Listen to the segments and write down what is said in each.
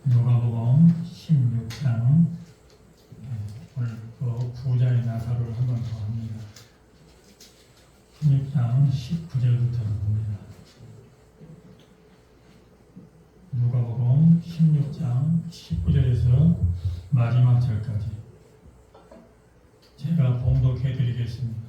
누가복음 16장 오늘 또 부자의 나사로를 한 번 더 합니다. 16장 19절부터 봅니다. 누가복음 16장 19절에서 마지막 절까지 제가 봉독해 드리겠습니다.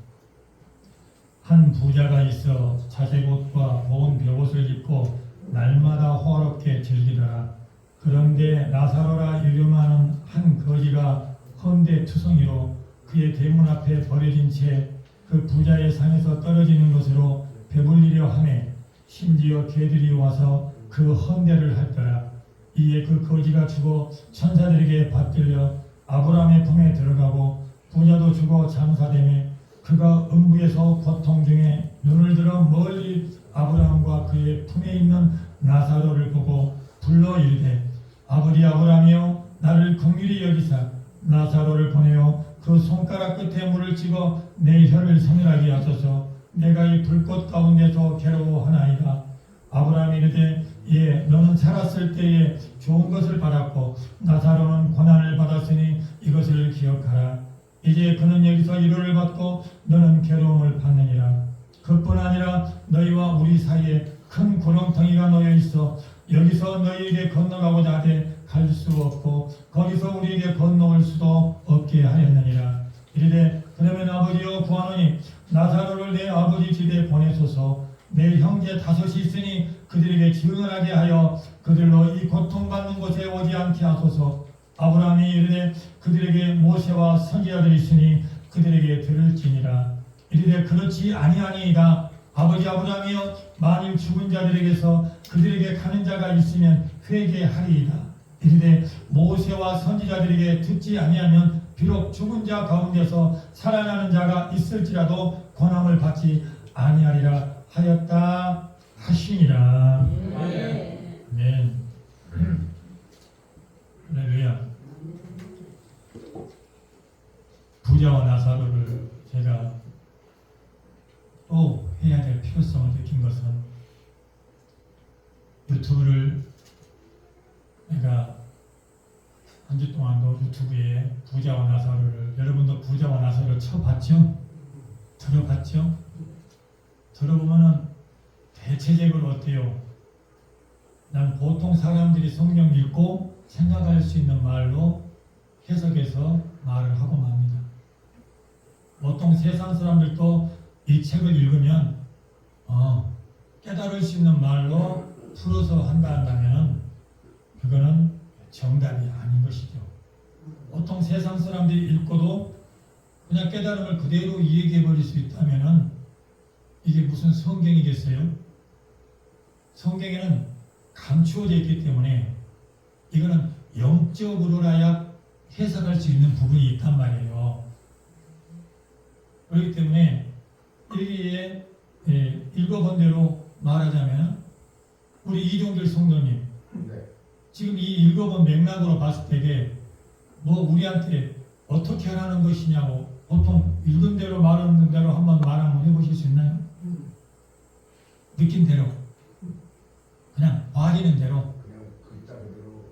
한 부자가 있어 자색옷과 고운 벼옷을 입고 날마다 호화롭게 즐기더라. 그런데 나사로라 이름하는 한 거지가 헌데 투성이로 그의 대문 앞에 버려진 채 그 부자의 상에서 떨어지는 것으로 배불리려 하매 심지어 개들이 와서 그 헌데를 핥더라. 이에 그 거지가 죽어 천사들에게 받들려 아브라함의 품에 들어가고 부자도 죽어 장사되매 그가 음부에서 고통 중에 눈을 들어 멀리 아브라함과 그의 품에 있는 나사로를 보고 불러 이르되 아버지 아브라함이여 나를 긍휼히 여기사 나사로를 보내어 그 손가락 끝에 물을 찍어 내 혀를 서늘하게 하소서. 내가 이 불꽃 가운데서 괴로워하나이다. 아브라함이 이르되 예 너는 살았을 때에 좋은 것을 받았고 나사로는 고난을 받았으니 이것을 기억하라. 이제 그는 여기서 위로를 받고 너는 괴로움을 받느니라. 그뿐 아니라 너희와 우리 사이에 큰 구렁텅이가 놓여 있어 여기서 너희에게 건너가고자 하되 갈 수 없고 거기서 우리에게 건너올 수도 없게 하였느니라. 이르되 그러면 아버지여 구하노니 나사로를 내 아버지 집에 보내소서. 내 형제 다섯이 있으니 그들에게 증언하게 하여 그들로 이 고통받는 곳에 오지 않게 하소서. 아브라함이 이르되 그들에게 모세와 선지자들이 있으니 그들에게 들을지니라. 이르되 그렇지 아니하니이다. 아버지 아브라함이여 만일 죽은 자들에게서 그들에게 가는 자가 있으면 회개하리이다. 이르되 모세와 선지자들에게 듣지 아니하면 비록 죽은 자 가운데서 살아나는 자가 있을지라도 권함을 받지 아니하리라 하였다 하시니라. 네. 할렐루야. 부자와 나사로를 제가 또 해야 될 필요성을 느낀 것은 유튜브를 내가 한 주 동안도 유튜브에 부자와 나사로를 여러분도 부자와 나사로를 쳐봤죠? 들어봤죠? 들어보면은 대체적으로 어때요? 난 보통 사람들이 성경 읽고 생각할 수 있는 말로 해석해서 말을 하고 맙니다. 보통 세상 사람들도 이 책을 읽으면 깨달을 수 있는 말로 풀어서 한다면 그거는 정답이 아닌 것이죠. 보통 세상 사람들이 읽고도 그냥 깨달음을 그대로 이야기해 버릴 수 있다면 이게 무슨 성경이겠어요? 성경에는 감추어져 있기 때문에 이거는 영적으로라야 해석할 수 있는 부분이 있단 말이에요. 그렇기 때문에 여기에 읽어본 대로 말하자면 우리 이종길 성도님 지금 이 읽어본 맥락으로 봤을 때에 뭐 우리한테 어떻게 하라는 것이냐고 보통 읽은 대로 말하는 대로 한번 말 한번 해보실 수 있나요? 느낀 대로 그냥 봐지는 대로 그냥 글자 그대로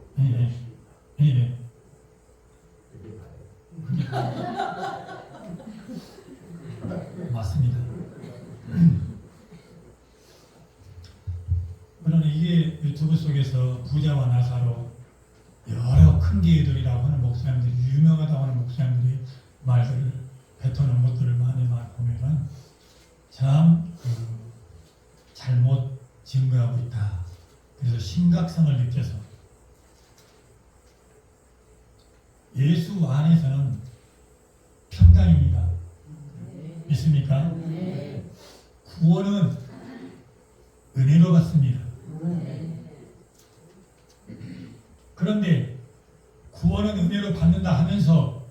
예. 맞습니다. 그러나 이게 유튜브 속에서 부자와 나사로 여러 큰 기회들이라고 하는 목사님들이 유명하다고 하는 목사님들이 말들을 뱉어놓은 것들을 많이 보면은 참 잘못 증거하고 있다. 그래서 심각성을 느껴서 예수 안에서는 평강입니다. 믿습니까? 구원은 은혜로 받습니다. 그런데 구원은 은혜로 받는다 하면서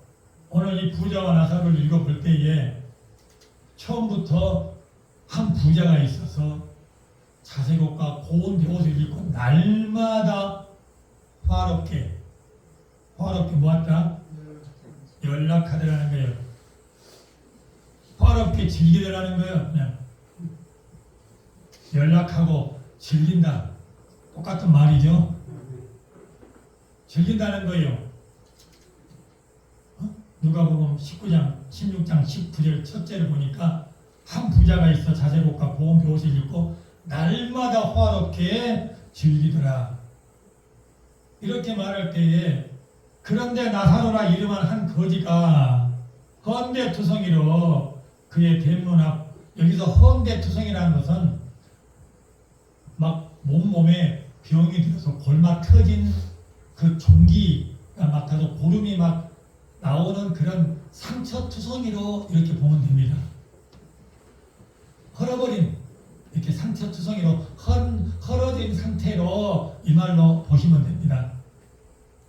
오늘 이 부자와 나사로를 읽어볼 때에 처음부터 한 부자가 있어서 자색옷과 고운 벼옷을 입고 날마다 화롭게 모았다? 연락하더라는 거예요. 화롭게 즐기더라는 거예요. 그냥 연락하고 즐긴다. 똑같은 말이죠. 즐긴다는 거예요. 누가복음 19장, 16장, 19절 첫째를 보니까 한 부자가 있어 자제복과 고운 베옷을 입고 날마다 화롭게 즐기더라. 이렇게 말할 때에 그런데 나사로라 이름한 한 거지가 헌데투성이로 그의 대문 앞, 여기서 헌데투성이라는 것은 막 몸에 병이 들어서 골마 터진 그 종기가 맡아서 고름이 막 나오는 그런 상처투성이로 이렇게 보면 됩니다. 헐어버린 이렇게 상처투성이로 헐어진 상태로 이 말로 보시면 됩니다.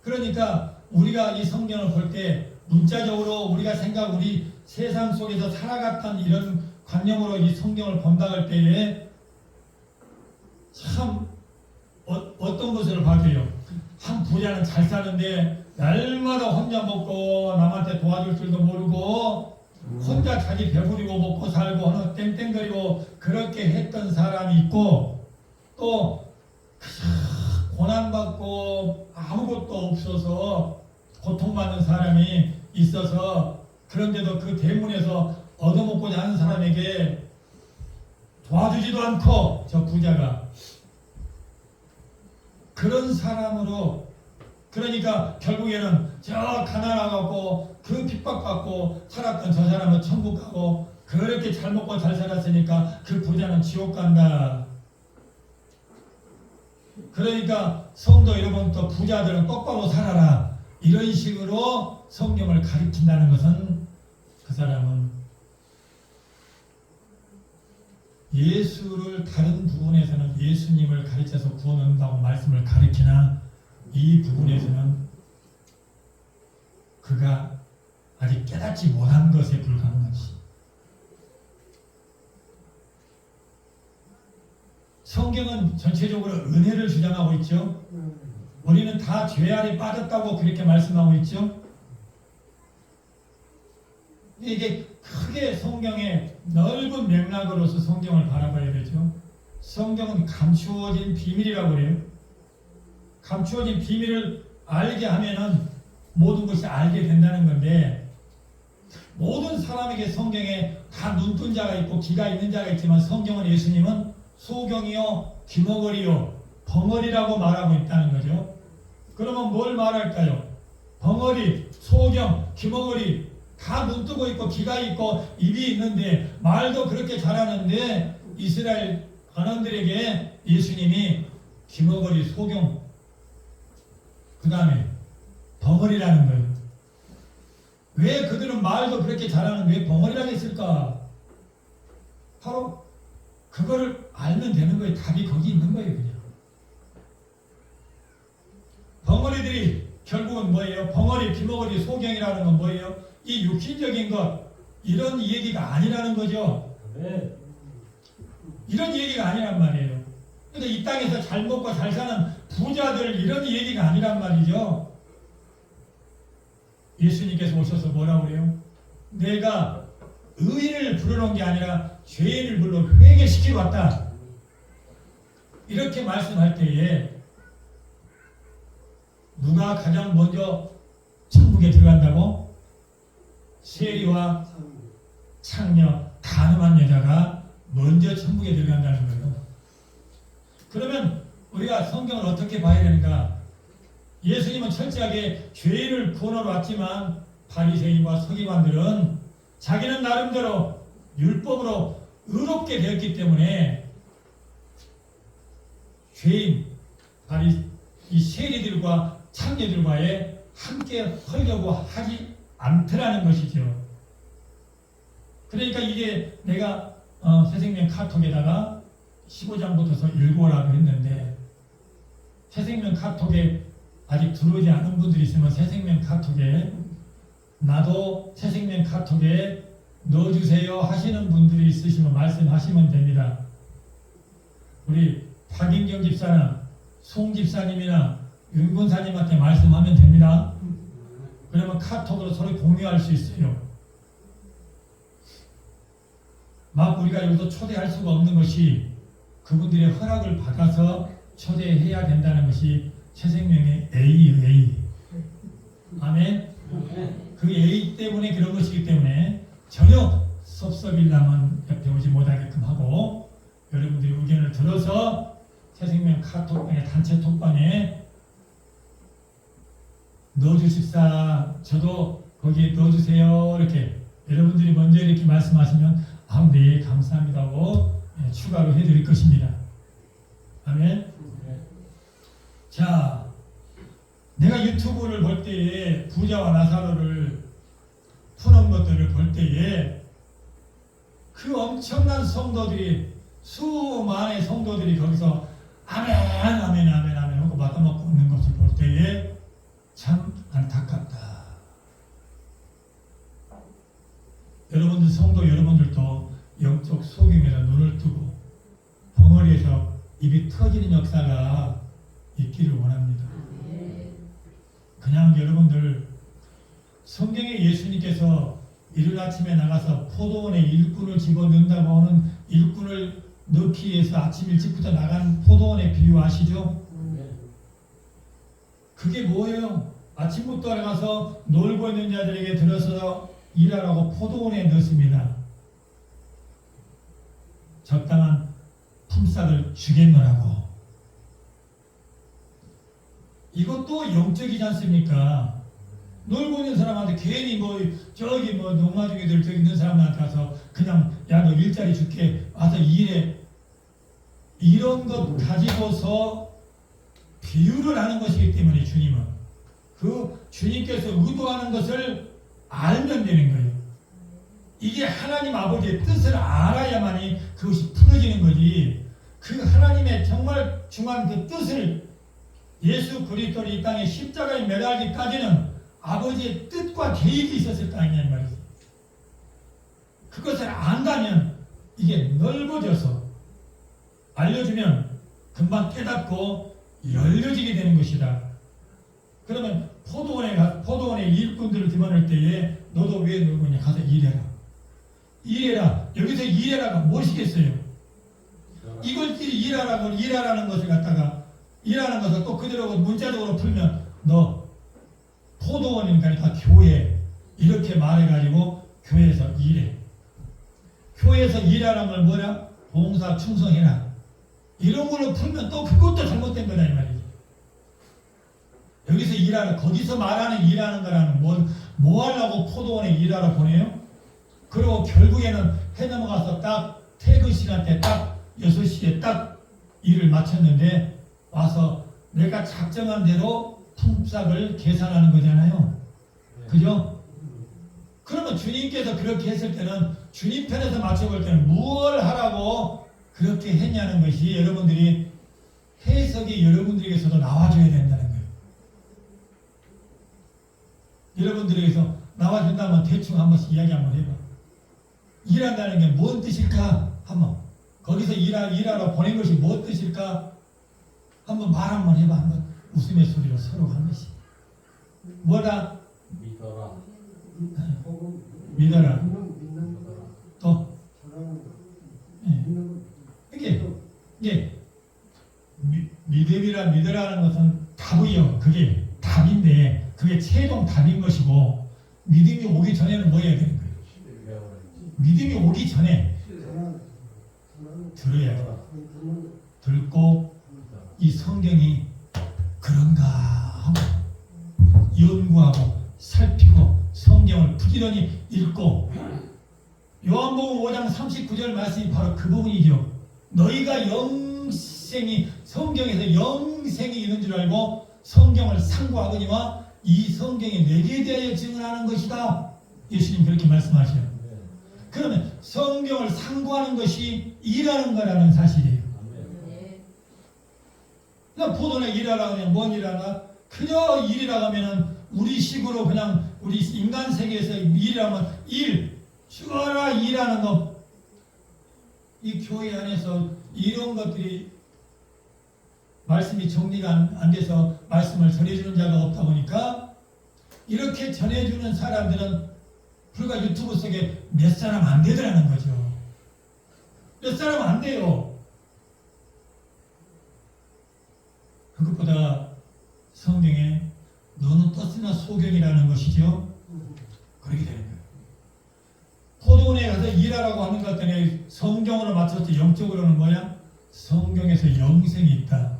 그러니까 우리가 이 성경을 볼 때 문자적으로 우리가 우리 세상 속에서 살아갔던 이런 관념으로 이 성경을 본다 할 때에 참 어떤 것을 봐도요. 한 부자는 잘 사는데 날마다 혼자 먹고 남한테 도와줄 줄도 모르고 혼자 자기 배부리고 먹고 살고 하는 땡땡거리고 그렇게 했던 사람이 있고 또 고난받고 아무것도 없어서 고통받는 사람이 있어서 그런데도 그 대문에서 얻어먹고자 하는 사람에게 도와주지도 않고 저 부자가 그런 사람으로 그러니까 결국에는 저 가난하고 그 핍박받고 살았던 저 사람은 천국 가고 그렇게 잘 먹고 잘 살았으니까 그 부자는 지옥 간다. 그러니까 성도 여러분도 부자들은 똑바로 살아라. 이런 식으로 성경을 가리킨다는 것은 그 사람은 예수를 다른 부분에서는 예수님을 가르쳐서 구원 얻는다고 말씀을 가리키나 이 부분에서는 그가 아직 깨닫지 못한 것에 불과한 것이 성경은 전체적으로 은혜를 주장하고 있죠. 우리는 다 죄 아래 빠졌다고 그렇게 말씀하고 있죠. 이게 크게 성경의 넓은 맥락으로서 성경을 바라봐야 되죠. 성경은 감추어진 비밀이라고 그래요. 감추어진 비밀을 알게 하면은 모든 것이 알게 된다는 건데 모든 사람에게 성경에 다 눈뜬 자가 있고 귀가 있는 자가 있지만 성경은 예수님은 소경이요 귀머거리요 벙어리라고 말하고 있다는 거죠. 그러면 뭘 말할까요? 벙어리, 소경, 귀머거리 다 눈뜨고 있고 귀가 있고 입이 있는데 말도 그렇게 잘하는데 이스라엘 관원들에게 예수님이 귀머거리, 소경 그 다음에 벙어리라는 거예요. 왜 그들은 말도 그렇게 잘하는데 왜 벙어리라고 했을까? 바로 그거를 알면 되는 거예요. 답이 거기 있는 거예요. 그냥. 벙어리들이 결국은 뭐예요? 벙어리, 귀머거리, 소경이라는 건 뭐예요? 이 육신적인 것 이런 얘기가 아니라는 거죠. 이런 얘기가 아니란 말이에요. 근데 이 땅에서 잘 먹고 잘 사는 부자들 이런 얘기가 아니란 말이죠. 예수님께서 오셔서 뭐라고 그래요? 내가 의인을 부르는 게 아니라 죄인을 불러 회개시키러 왔다. 이렇게 말씀할 때에 누가 가장 먼저 천국에 들어간다고? 세리와 창녀, 간음한 여자가 먼저 천국에 들어간다는 거예요. 그러면 우리가 성경을 어떻게 봐야 되는가? 예수님은 철저하게 죄인을 구원하러 왔지만 바리새인과 서기관들은 자기는 나름대로 율법으로 의롭게 되었기 때문에 죄인, 이 세리들과 창녀들과의 함께 하려고 하지 않더라는 것이죠. 그러니까 이게 내가 새생명 카톡에다가 15장부터서 읽어라고 했는데 새생명 카톡에 아직 들어오지 않은 분들이 있으면 새생명 카톡에 나도 새생명 카톡에 넣어주세요 하시는 분들이 있으시면 말씀하시면 됩니다. 우리 박인경 집사나 송 집사님이나 윤 권사님한테 말씀하면 됩니다. 그러면 카톡으로 서로 공유할 수 있어요. 막 우리가 여기서 초대할 수가 없는 것이 그분들의 허락을 받아서 초대해야 된다는 것이 새생명의 A. 아멘. 그 A 때문에 그런 것이기 때문에 전혀 섭섭일람은 옆에 오지 못하게끔 하고 여러분들이 의견을 들어서 새생명 카톡방에 단체 톡방에 넣어주십사. 저도 거기에 넣어주세요. 이렇게 여러분들이 먼저 이렇게 말씀하시면 네 감사합니다 하고 추가로 해드릴 것입니다. 아멘. 자, 내가 유튜브를 볼 때에 부자와 나사로를 푸는 것들을 볼 때에 그 엄청난 성도들이 수많은 성도들이 거기서 아멘 아멘 아멘 아멘 하고 받아먹고 있는 것을 볼 때에 참 안타깝다. 여러분들 성도 여러분들도 영적 소경에서 눈을 뜨고 벙어리에서 입이 터지는 역사가 있기를 원합니다. 그냥 여러분들 성경에 예수님께서 이른 아침에 나가서 포도원에 일꾼을 집어넣는다고 하는 일꾼을 넣기 위해서 아침 일찍부터 나간 포도원에 비유하시죠? 그게 뭐예요? 아침부터 나가서 놀고 있는 자들에게 들어서 일하라고 포도원에 넣습니다. 적당한 품삯을 주겠노라고. 이것도 영적이지 않습니까? 놀고 있는 사람한테 괜히 저기 농마중이들 저기 있는 사람한테 가서 그냥 야 너 일자리 줄게 와서 일해. 이런 것 가지고서 비유를 하는 것이기 때문에 주님은 그 주님께서 의도하는 것을 알면 되는 거예요. 이게 하나님 아버지의 뜻을 알아야만이 그것이 풀어지는 거지. 그 하나님의 정말 중요한 그 뜻을 예수 그리스도를 이 땅에 십자가에 매달기까지는 아버지의 뜻과 계획이 있었을 거 아니냐 이 말이지. 그것을 안다면 이게 넓어져서 알려주면 금방 깨닫고 열려지게 되는 것이다. 그러면 포도원에 일꾼들을 집어넣을 때에 너도 왜 놀고 있냐? 가서 일해라. 일해라. 여기서 일해라가 무엇이겠어요? 이걸끼리 일하라는 것을 갖다가 일하는 것을 또 그대로 문자적으로 풀면 너 포도원이니까 교회 이렇게 말해가지고 교회에서 일해. 교회에서 일하라는 걸 뭐라? 봉사 충성해라. 이런 걸로 풀면 또 그것도 잘못된 거다 이 말이지. 여기서 일하는 거기서 말하는 일하는 거라는 뭐 하려고 포도원에 일하러 보내요? 그리고 결국에는 해 넘어가서 딱 퇴근 시간 때 딱 6시에 딱 일을 마쳤는데 와서 내가 작정한 대로 품삯을 계산하는 거잖아요. 그죠? 그러면 주님께서 그렇게 했을 때는 주님 편에서 맞춰볼 때는 뭘 하라고 그렇게 했냐는 것이 여러분들이 해석이 여러분들에게서도 나와줘야 된다는 거예요. 여러분들에게서 나와준다면 대충 한 번씩 이야기 한번 해봐. 일한다는 게 뭔 뜻일까? 한번 거기서 일하러 보낸 것이 뭔 뜻일까? 한번 말 한번 해봐. 한번 웃음의 소리로 서로 한 번씩. 뭐라? 믿어라. 또 이게 믿으라는 것은 답이요. 그게 답인데 그게 최종 답인 것이고 믿음이 오기 전에는 뭐 해야 되는 거예요? 믿음이 오기 전에 들어야 돼. 듣고 이 성경이 그런가 하고 연구하고 살피고 성경을 부지런히 읽고 요한복음 5장 39절 말씀이 바로 그 부분이죠. 너희가 영생이 성경에서 영생이 있는 줄 알고 성경을 상고하거니와 이 성경이 내게 대하여 증언하는 것이다. 예수님 그렇게 말씀하셔요. 그러면 성경을 상고하는 것이 일하는 거라는 사실이에요. 그냥 포도에 일하라 그냥 뭔 일하나? 그저 일이라 하면은 우리 식으로 그냥 우리 인간 세계에서 일이라면 일 죽어라 일하는 것. 이 교회 안에서 이런 것들이 말씀이 정리가 안 돼서 말씀을 전해주는 자가 없다 보니까 이렇게 전해주는 사람들은 불과 유튜브 속에 몇 사람 안 되더라는 거죠. 몇 사람 안 돼요. 그것보다 성경에 너는 떴으나 소경이라는 것이죠. 그렇게 되는 거예요. 포도원에 가서 일하라고 하는 것 때문에 성경으로 맞췄을 때 영적으로는 뭐야? 성경에서 영생이 있다.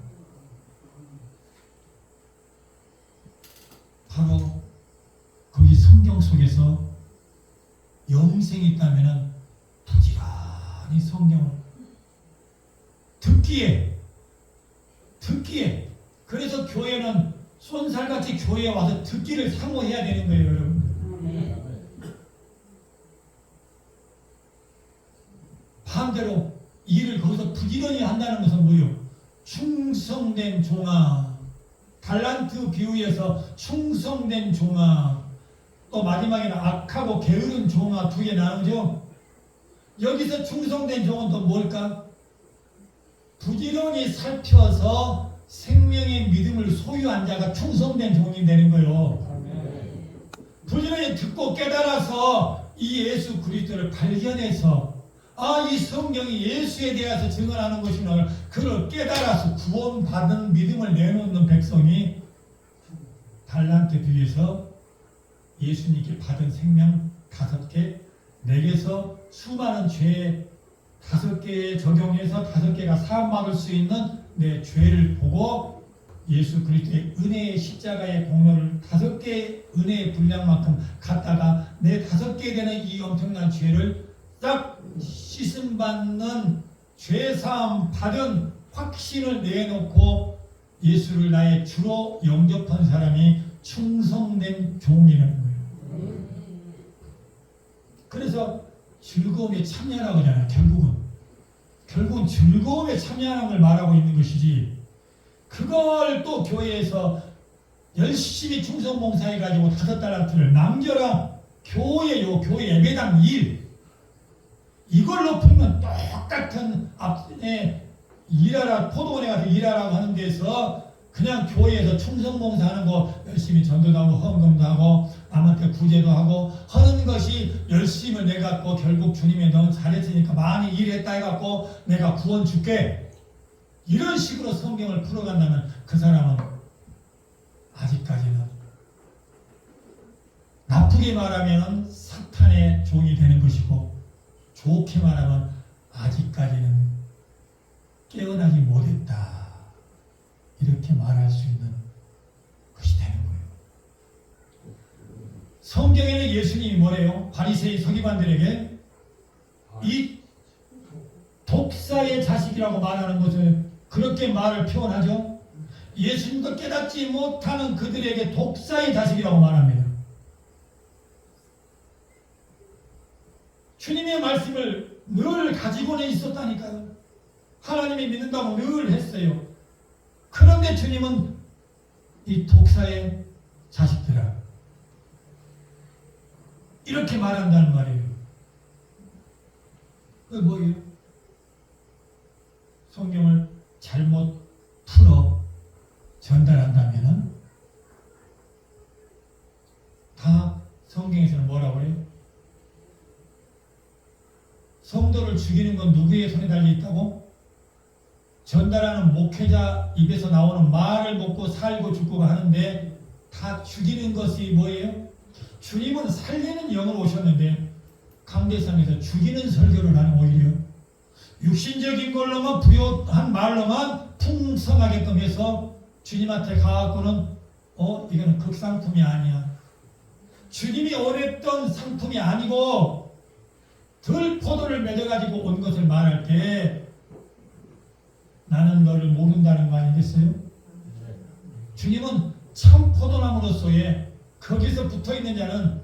바로 거기 성경 속에서 영생이 있다면 부지런히 성경을 듣기에 그래서 교회는 쏜살같이 교회에 와서 듣기를 사모해야 되는 거예요, 여러분. 반대로 일을 거기서 부지런히 한다는 것은 뭐예요? 충성된 종아, 달란트 비유에서 충성된 종아, 또 마지막에는 악하고 게으른 종아 두 개 나누죠. 여기서 충성된 종은 또 뭘까? 부지런히 살펴서 생명의 믿음을 소유한 자가 충성된 종이 되는 거예요. 부지런히 듣고 깨달아서 이 예수 그리스도를 발견해서 이 성경이 예수에 대해서 증언하는 것이구나. 그걸 깨달아서 구원받은 믿음을 내놓는 백성이 달란트 비유에서 예수님께 받은 생명 5개, 내게서 수많은 죄 5개에 적용해서 5개가 사함받을 수 있는 내 죄를 보고 예수 그리스도의 은혜의 십자가의 공로를 5개의 은혜의 분량만큼 갖다가 내 5개 되는 이 엄청난 죄를 딱 씻음받는 죄사함 받은 확신을 내놓고 예수를 나의 주로 영접한 사람이 충성된 종이라는 거예요. 그래서 즐거움에 참여하라고 하잖아요. 결국은 즐거움에 참여하는 걸 말하고 있는 것이지, 그걸 또 교회에서 열심히 충성봉사해가지고 5달란트를 남겨라, 교회 예배당 일 이걸로 풀면 똑같은 앞에 일하라, 포도원에 가서 일하라고 하는 데서 그냥 교회에서 충성봉사하는 거 열심히 전도도 하고 헌금도 하고 남한테 구제도 하고 하는 것이 열심을 내갖고 결국 주님이 너무 잘했으니까 많이 일했다 해갖고 내가 구원 줄게, 이런 식으로 성경을 풀어간다면 그 사람은 아직까지는 나쁘게 말하면 사탄의 종이 되는 것이고, 좋게 말하면 아직까지는 깨어나지 못했다, 이렇게 말할 수 있는 것이 되는 거예요. 성경에는 예수님이 뭐래요? 바리새이 서기관들에게 이 독사의 자식이라고 말하는 것을 그렇게 말을 표현하죠. 예수님도 깨닫지 못하는 그들에게 독사의 자식이라고 말합니다. 주님의 말씀을 늘 가지고는 있었다니까요. 하나님이 믿는다고 늘 했어요. 그런데 주님은 이 독사의 자식들아 이렇게 말한다는 말이에요. 그게 뭐예요? 성경을 잘못 풀어 전달한다면 다 성경에서는 뭐라고 해요? 성도를 죽이는 건 누구의 손에 달려 있다고? 전달하는 목회자 입에서 나오는 말을 먹고 살고 죽고 하는데 다 죽이는 것이 뭐예요? 주님은 살리는 영으로 오셨는데 강대상에서 죽이는 설교를 하는, 오히려 육신적인 걸로만 부요한 말로만 풍성하게끔 해서 주님한테 가갖고는 이거는 극상품이 아니야, 주님이 원했던 상품이 아니고 들 포도를 맺어가지고 온 것을 말할 때 나는 너를 모른다는 거 아니겠어요? 주님은 참 포도나무로서의 거기서 붙어있는 자는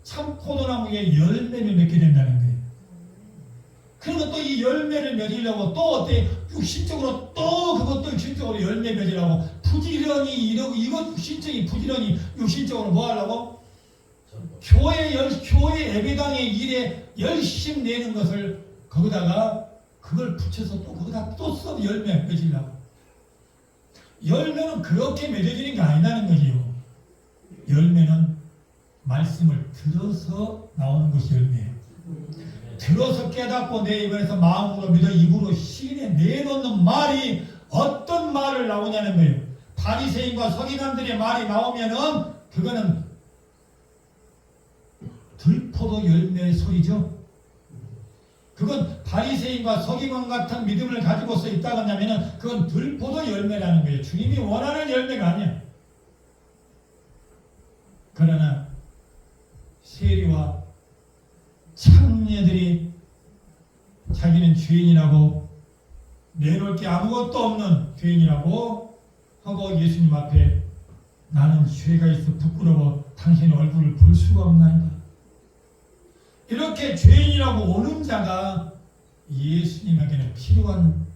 참 포도나무의 열매를 맺게 된다는 거예요. 그리고 또 이 열매를 맺으려고 또 어때? 육신적으로 또 그것도 육신적으로 열매 맺으려고 부지런히 이러고, 이것 육신적인 부지런히 육신적으로 뭐 하려고? 교회 예배당의 일에 열심 내는 것을 거기다가 그걸 붙여서 또 거기다 또 써 열매 맺으려고. 열매는 그렇게 맺어지는 게 아니라는 거지요. 열매는 말씀을 들어서 나오는 것이 열매예요. 들어서 깨닫고 내 입에서 마음으로 믿어 입으로 시인해 내놓는 말이 어떤 말을 나오냐는 거예요. 바리새인과 서기관들의 말이 나오면은 그거는 들포도 열매의 소리죠. 그건 바리새인과 서기관 같은 믿음을 가지고서 있다고 한다면은 그건 들포도 열매라는 거예요. 주님이 원하는 열매가 아니야. 그러나 세리와 창녀들이 자기는 죄인이라고 내놓을 게 아무것도 없는 죄인이라고 하고 예수님 앞에 나는 죄가 있어 부끄러워 당신 얼굴을 볼 수가 없나이다. 이렇게 죄인이라고 오는 자가 예수님에게는 필요한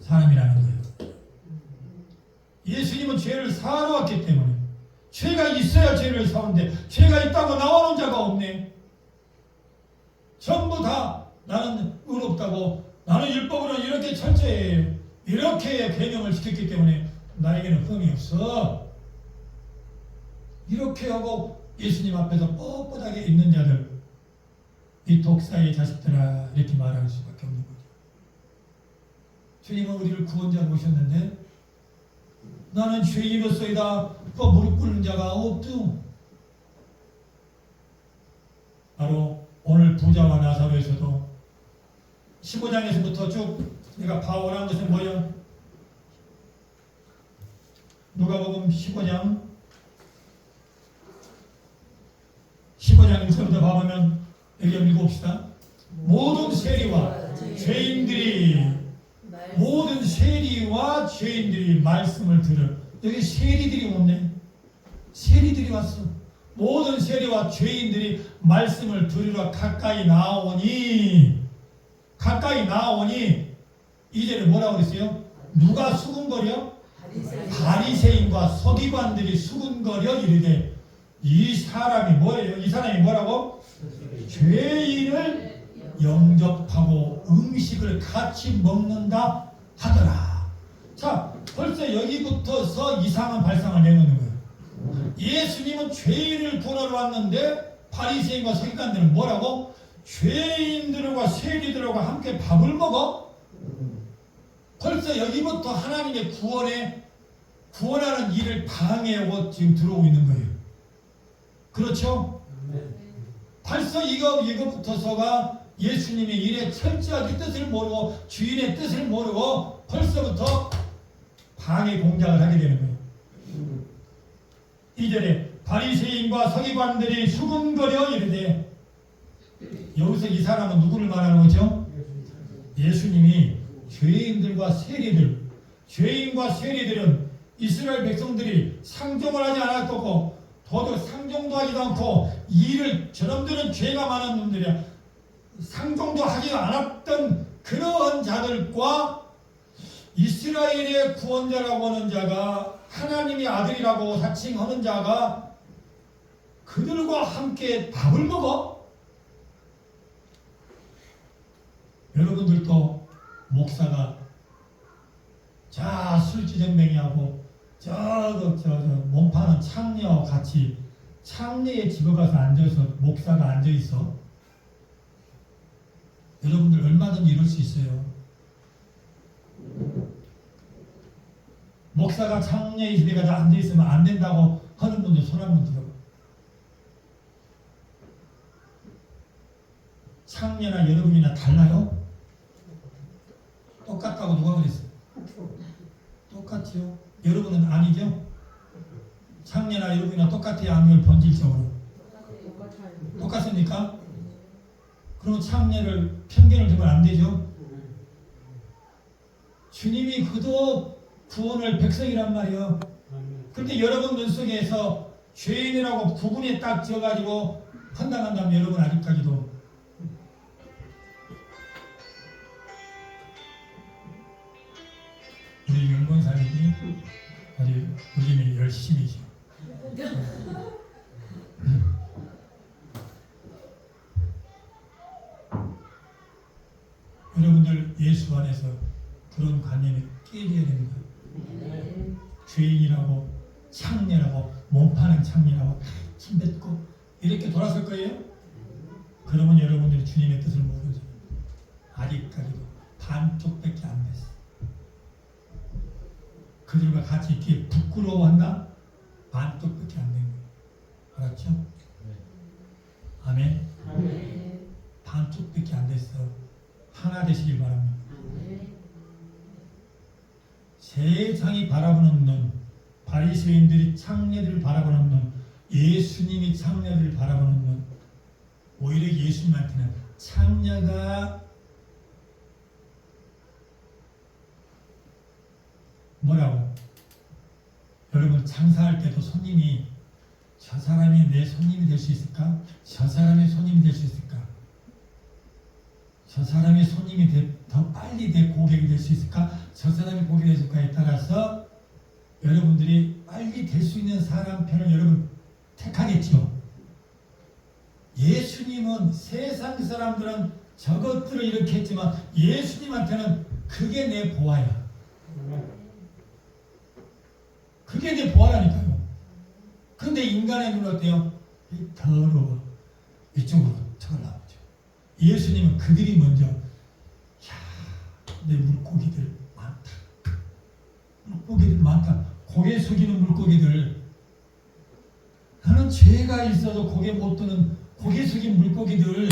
사람이라는 거예요. 예수님은 죄를 사하러 왔기 때문에 죄가 있어야 죄를 사오는데 죄가 있다고 나오는 자가 없네. 전부 다 나는 의롭다고 나는 율법으로 이렇게 철저해 이렇게 변형을 시켰기 때문에 나에게는 흠이 없어. 이렇게 하고 예수님 앞에서 뻣뻣하게 있는 자들 이 독사의 자식들아 이렇게 말할 수밖에 없는 거죠. 주님은 우리를 구원자로 오셨는데 나는 죄인으로서이다 또 무릎 꿇는 자가 없죠. 바로 오늘 부자와 나사로에서도 15장에서부터 쭉 내가 파악한 것은 뭐야? 누가복음 15장 1절부터 봐보면 여기 한번 읽어봅시다. 모든 세리와 죄인들이 말씀을 들을. 여기 세리들이 없네. 세리들이 왔어. 모든 세리와 죄인들이 말씀을 들으러 가까이 나오니 이제는 뭐라고 그랬어요? 누가 수군거려? 바리새인과 서기관들이 수군거려 이르되 이 사람이 뭐예요? 이 사람이 뭐라고? 죄인을 영접하고 음식을 같이 먹는다 하더라. 자, 벌써 여기부터서 이상한 발상을 내놓는 거예요. 예수님은 죄인을 구원하러 왔는데 바리새인과 서기관들은 뭐라고? 죄인들과 세리들과 함께 밥을 먹어? 벌써 여기부터 하나님의 구원하는 일을 방해하고 지금 들어오고 있는 거예요. 그렇죠? 벌써 이거부터서가 예수님의 일에 철저하게 뜻을 모르고 주인의 뜻을 모르고 벌써부터 방해 공작을 하게 되는 거예요. 2절에 바리새인과 서기관들이 수군거려 이르되 여기서 이 사람은 누구를 말하는 거죠? 예수님이 죄인과 세리들은 이스라엘 백성들이 상종을 하지 않았고 더더 상종도 하지도 않고 저놈들은 죄가 많은 놈들이야. 상종도 하지 않았던 그러한 자들과 이스라엘의 구원자라고 하는 자가 하나님의 아들이라고 사칭하는 자가 그들과 함께 밥을 먹어? 여러분들도 목사가 술지정뱅이하고 몸 파는 창녀 같이 창녀의 집에 가서 앉아서 목사가 앉아있어. 여러분들 얼마든지 이럴 수 있어요. 목사가 창녀의 집에 가서 앉아있으면 안 된다고 하는 분들 손 한번 들어봐. 창녀나 여러분이나 달라요? 똑같다고 누가 그랬어요? 똑같죠. 여러분은 아니죠? 창녀나 여러분이나 똑같아요? 아니면 본질적으로? 똑같습니까? 그럼 창녀를 편견을 두면 안 되죠? 주님이 그도 구원을 백성이란 말이에요. 그런데 여러분 눈 속에서 죄인이라고 구분에 딱 지어가지고 판단한다면 여러분 아직까지도 우리 연구사님이 아주 요즘에 열심히죠. 여러분들 예수 안에서 그런 관념이 깨져야 됩니다. 죄인이라고 창녀라고 몸파는 창녀라고 침 뱉고 이렇게 돌아설 거예요? 그러면 여러분들이 주님의 뜻을 모르죠. 아직까지도 반쪽밖에 안 됐어. 그들과 같이 있기에 부끄러워한다? 반쪽밖에 안 된 거예요. 알았죠? 아멘. 반쪽밖에 안 됐어. 하나 되시길 바랍니다. 세상이 바라보는 눈, 바리새인들이 창녀들을 바라보는 눈, 예수님이 창녀들을 바라보는 눈, 오히려 예수님한테는 창녀가 뭐라고? 여러분 장사할 때도 손님이 저 사람이 내 손님이 될 수 있을까? 저 사람이 손님이 될 수 있을까? 저 사람이 손님이 더 빨리 내 고객이 될 수 있을까? 저 사람이 고객이 될 수 있을까에 따라서 여러분들이 빨리 될 수 있는 사람 편을 여러분 택하겠죠. 예수님은 세상 사람들은 저것들을 이렇게 했지만 예수님한테는 그게 내 보아야. 그게 내 보아라니까요. 근데 인간의 눈은 어때요? 더러워. 이쪽으로 쳐 나오죠. 예수님은 그들이 먼저 내 물고기들 많다. 물고기들 많다. 고개 숙이는 물고기들. 나는 죄가 있어도 고개 못 드는 고개 숙인 물고기들.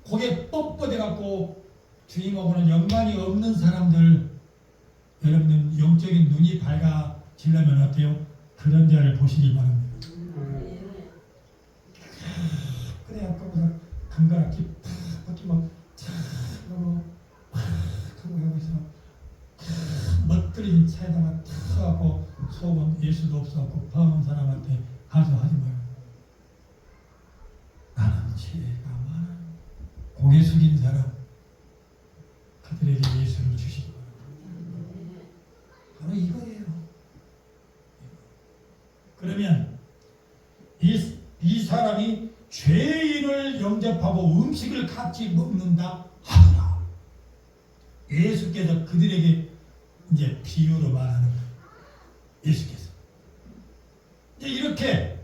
고개 뻣뻣해갖고 주님하고는 연관이 없는 사람들. 여러분은 영적인 눈이 밝아지려면 어때요? 그런 자를 보시기 바랍니다. 그래 아까보다 감가락기 팍 벗기고 탁 하고 팍 하고 해서 멋들인 차에다가 탁 하고 속은 예수도 없었고 범한 사람한테 가서 하지 말고 나는 죄가 많아. 고개 숙인 사람 그들에게 예수를 주시기 바랍니다. 바로 이거예요. 그러면 이 사람이 죄인을 영접하고 음식을 같이 먹는다 하더라. 예수께서 그들에게 이제 비유로 말하는 거예요. 예수께서 이렇게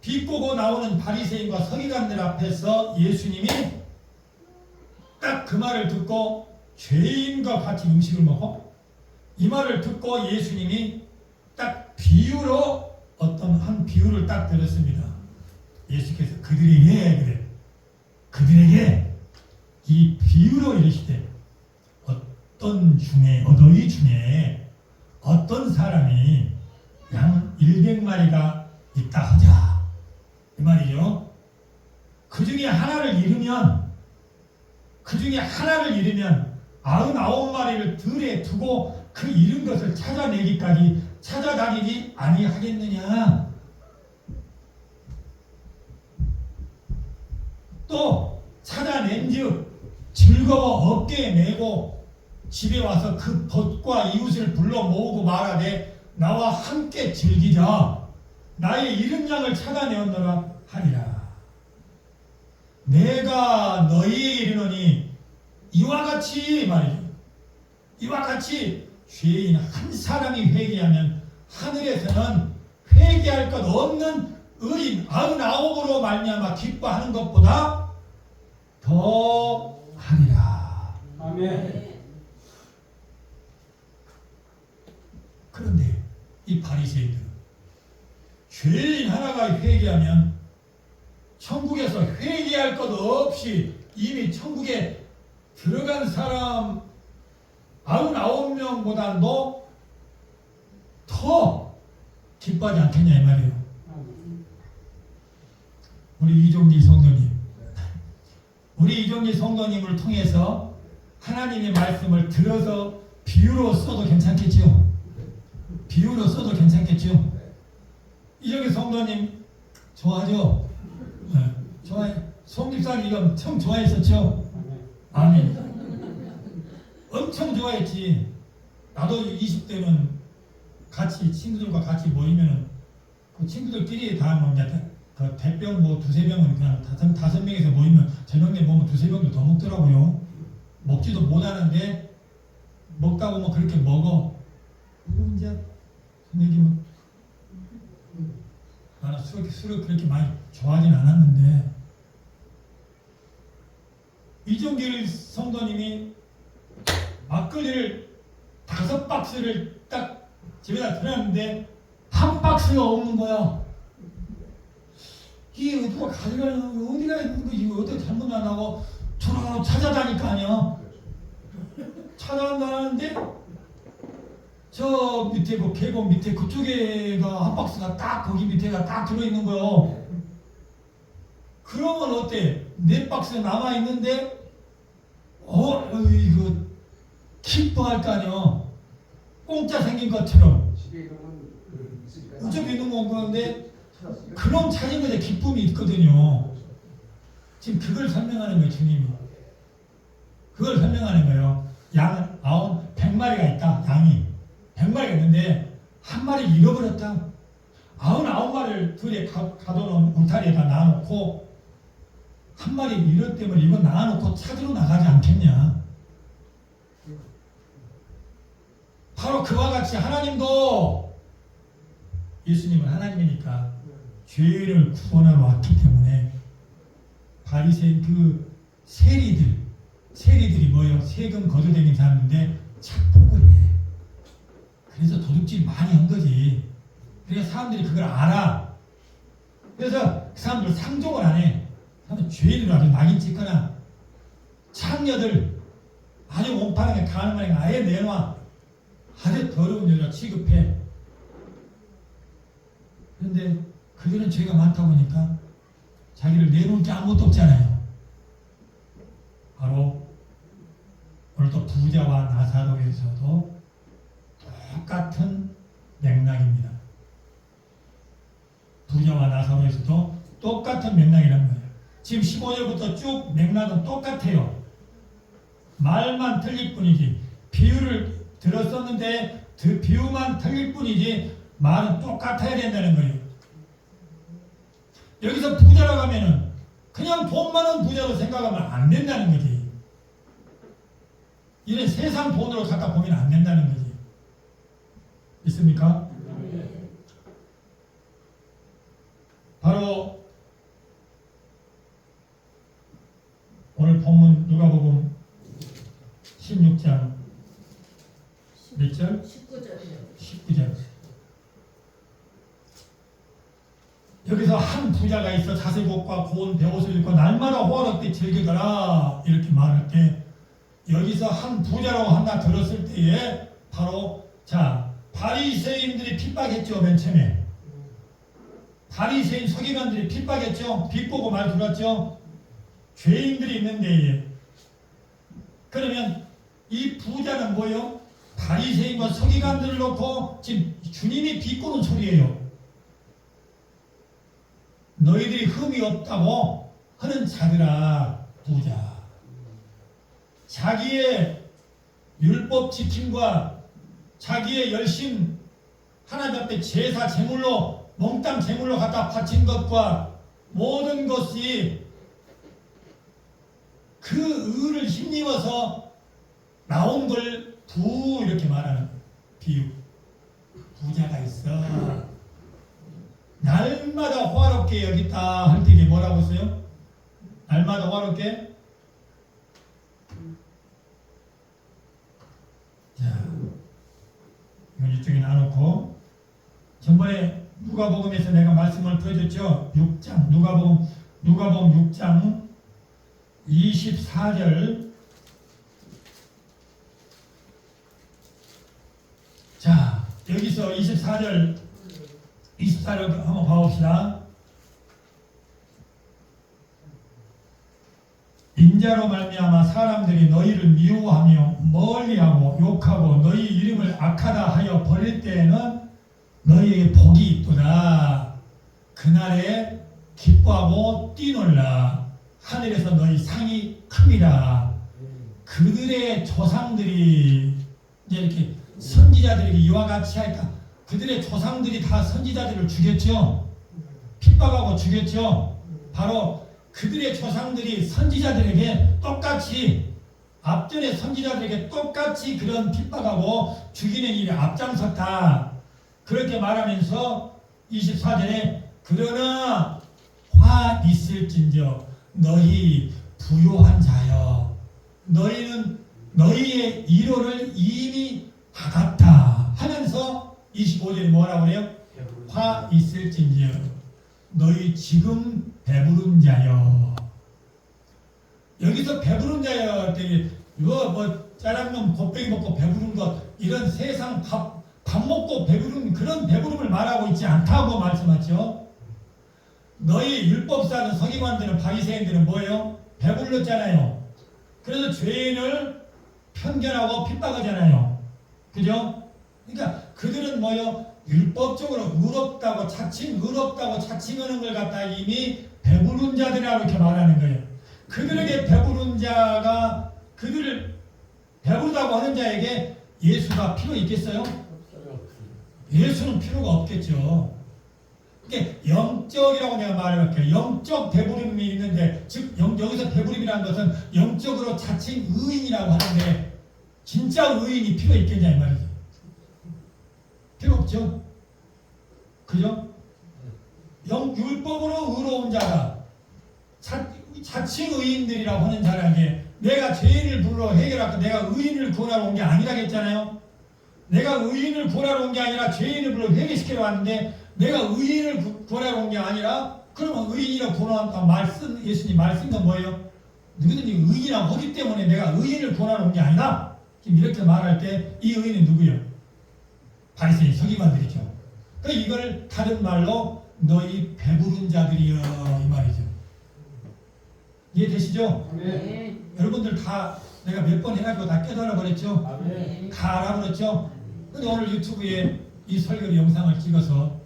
비꼬고 나오는 바리새인과 서기관들 앞에서 예수님이 딱 그 말을 듣고 죄인과 같이 음식을 먹어? 이 말을 듣고 예수님이 딱 비유로 어떤 한 비유를 딱 들었습니다. 예수께서 그들에게 이 비유로 이르시되 어더이 중에 어떤 사람이 양 100마리가 있다 하자 이 말이죠. 그 중에 하나를 잃으면 99마리를 들에 두고 그 잃은 것을 찾아내기까지 찾아다니지 아니하겠느냐. 또 찾아낸즉 즐거워 어깨에 메고 집에 와서 그 벗과 이웃을 불러 모으고 말하되 나와 함께 즐기자. 나의 잃은 양을 찾아내었노라 하리라. 내가 너희에게 이르노니 이와 같이 말이죠. 이와 같이 죄인 한 사람이 회개하면 하늘에서는 회개할 것 없는 의인 99으로 말미암아 기뻐하는 것보다 더 하리라. 아멘. 그런데 이 바리새인들은 죄인 하나가 회개하면 천국에서 회개할 것 없이 이미 천국에 들어간 사람 99명보다도 더 기뻐하지 않겠냐 이 말이에요. 우리 이종기 성도님을 통해서 하나님의 말씀을 들어서 비유로 써도 괜찮겠지요? 이종기 성도님 좋아하죠? 네, 좋아해. 송 집사님 이거 엄청 좋아했었죠? 아멘. 엄청 좋아했지. 나도 20대는 같이 친구들과 같이 모이면은 그 친구들끼리 다 먹냐. 그 대병 뭐 두세 병은 그냥 다섯 명에서 모이면 저녁 때 먹으면 두세 병도 더 먹더라고요. 먹지도 못하는데 먹다 보면 그렇게 먹어. 그리고 이제 선생님은 나는 술을 그렇게 많이 좋아하진 않았는데 이종길 성도님이 막걸리를 다 5박스를 딱 집에다 들어놨는데 한 박스가 없는 거야. 이게 누가 가져가는 거 어디가 있는 거지? 이거 어떻게 잘못 나가고 저러 찾아다니까요. 찾아간다는데 저 밑에 그 계곡 밑에 그쪽에가 한 박스가 딱 거기 밑에가 딱 들어있는 거요. 그러면 어때? 4박스 남아 있는데 이거 기뻐할 거 아니요. 공짜 생긴 것처럼 집에 있는 건 있으니까. 우측에 있는 건데 그런 찾은 것에 기쁨이 있거든요. 지금 그걸 설명하는 거예요, 주님이. 그걸 설명하는 거예요. 양 100마리가 있다. 양이 100마리가 있는데 한 마리 잃어버렸다. 99마리를 들에 가둬놓은 울타리에다 놔놓고 한 마리 잃었다면 이거 놔놓고 찾으러 나가지 않겠냐. 바로 그와 같이 하나님도, 예수님은 하나님이니까 죄를 구원하러 왔기 때문에 바리새인 그 세리들이 뭐예요? 세금 거둬다니는 사람인데 착복을 해. 그래서 도둑질 많이 한 거지. 그래서 사람들이 그걸 알아. 그래서 그 사람들 상종을 안 해. 사람들 죄인으로 아주 낙인 찍거나 창녀들 아주 몸파랑에 가는 말에 아예 내놔. 아주 더러운 여자 취급해. 그런데 그들은 죄가 많다 보니까 자기를 내놓을 게 아무것도 없잖아요. 바로 오늘도 부자와 나사로에서도 똑같은 맥락입니다. 부자와 나사로에서도 똑같은 맥락이라는 거예요. 지금 15절부터 쭉 맥락은 똑같아요. 말만 틀릴 뿐이지, 비유를 들었었는데 그 비유만 틀릴 뿐이지 말은 똑같아야 된다는 거예요. 여기서 부자라고 하면은 그냥 돈 많은 부자로 생각하면 안 된다는 거지. 이런 세상 돈으로 갖다 보면 안 된다는 거지. 있습니까? 바로 오늘 본문 누가복음 16장 몇 절? 19절. 여기서 한 부자가 있어 자색옷과 고운 베옷을 입고 날마다 호화롭게 즐기더라 이렇게 말할 때, 여기서 한 부자라고 하나 들었을 때에 바로 바리새인들이 핍박했죠. 맨 처음에 바리새인 서기관들이 핍박했죠. 비꼬고 말 들었죠. 죄인들이 있는데, 그러면 이 부자는 뭐예요? 바리새인과 서기관들을 놓고 지금 주님이 비꼬는 소리예요. 너희들이 흠이 없다고 하는 자들아, 부자. 자기의 율법 지킴과 자기의 열심, 하나님 앞에 제사 제물로 몽땅 제물로 갖다 바친 것과 모든 것이 그 의를 힘입어서 나온 걸 이렇게 말하는 비유. 부자가 있어. 날마다 호화롭게 여기다 할 때 이게 뭐라고 했어요? 날마다 호화롭게? 자, 이건 이쪽에 놔놓고, 전번에 누가복음에서 내가 말씀을 보여줬죠. 6장 누가복음 6장 24절. 자, 여기서 24절 한번 봐봅시다. 인자로 말미암아 사람들이 너희를 미워하며 멀리하고 욕하고 너희 이름을 악하다 하여 버릴 때에는 너희에게 복이 있도다. 그날에 기뻐하고 뛰놀라. 하늘에서 너희 상이 큽니다. 그들의 조상들이 이제 이렇게 선지자들에게 이와 같이 하였다. 그들의 조상들이 다 선지자들을 죽였죠. 핍박하고 죽였죠. 바로 그들의 조상들이 선지자들에게 똑같이, 앞전에 선지자들에게 똑같이 그런 핍박하고 죽이는 일에 앞장섰다. 그렇게 말하면서 24절에 그러나 화 있을진저 너희 부요한 자여, 너희는 너희의 1호를 이미 하갑다 하면서 25절에 뭐라고 그래요? 화 있을진지여 너희 지금 배부른 자여. 여기서 배부른 자여 했더니 이거 뭐 짜장면 곱빼기 먹고 배부른 것 이런 세상 밥 먹고 배부른 그런 배부름을 말하고 있지 않다고 말씀하죠. 너희 율법사는 서기관들은 바리새인들은 뭐예요? 배불렀잖아요. 그래서 죄인을 편견하고 핍박하잖아요. 그죠? 그러니까 그들은 뭐요? 율법적으로 의롭다고 자칭하는 걸 갖다 이미 배부른 자들이라고 이렇게 말하는 거예요. 그들에게 배부른 자가 그들을 배부르다고 하는 자에게 예수가 필요 있겠어요? 예수는 필요가 없겠죠. 그러니까 영적이라고 내가 말해볼게요. 영적 배부름이 있는데 즉 여기서 배부름이라는 것은 영적으로 자칭 의인이라고 하는데 진짜 의인이 필요 있겠냐 이 말이죠. 필요 없죠. 그죠? 율법으로 의로운 자가 자칭 의인들이라고 하는 자에게 내가 죄인을 불러 해결하고 내가 의인을 구원하러 온 게 아니라겠잖아요. 내가 의인을 구원하러 온 게 아니라 죄인을 불러 회개시키러 왔는데 내가 의인을 구원하러 온 게 아니라 그러면 의인이라고 구원한다 예수님 말씀은 뭐예요? 누구든지 의인이라고 하기 때문에 내가 의인을 구원하러 온 게 아니다. 지금 이렇게 말할 때 이 의인은 누구예요? 바리새인 서기관들이죠. 그 이걸 다른 말로 너희 배부른 자들이여 이 말이죠. 이해되시죠? 아멘. 여러분들 다 내가 몇 번 해가지고 다 깨달아 버렸죠? 아멘. 다 알아버렸죠? 근데 오늘 유튜브에 이 설교 영상을 찍어서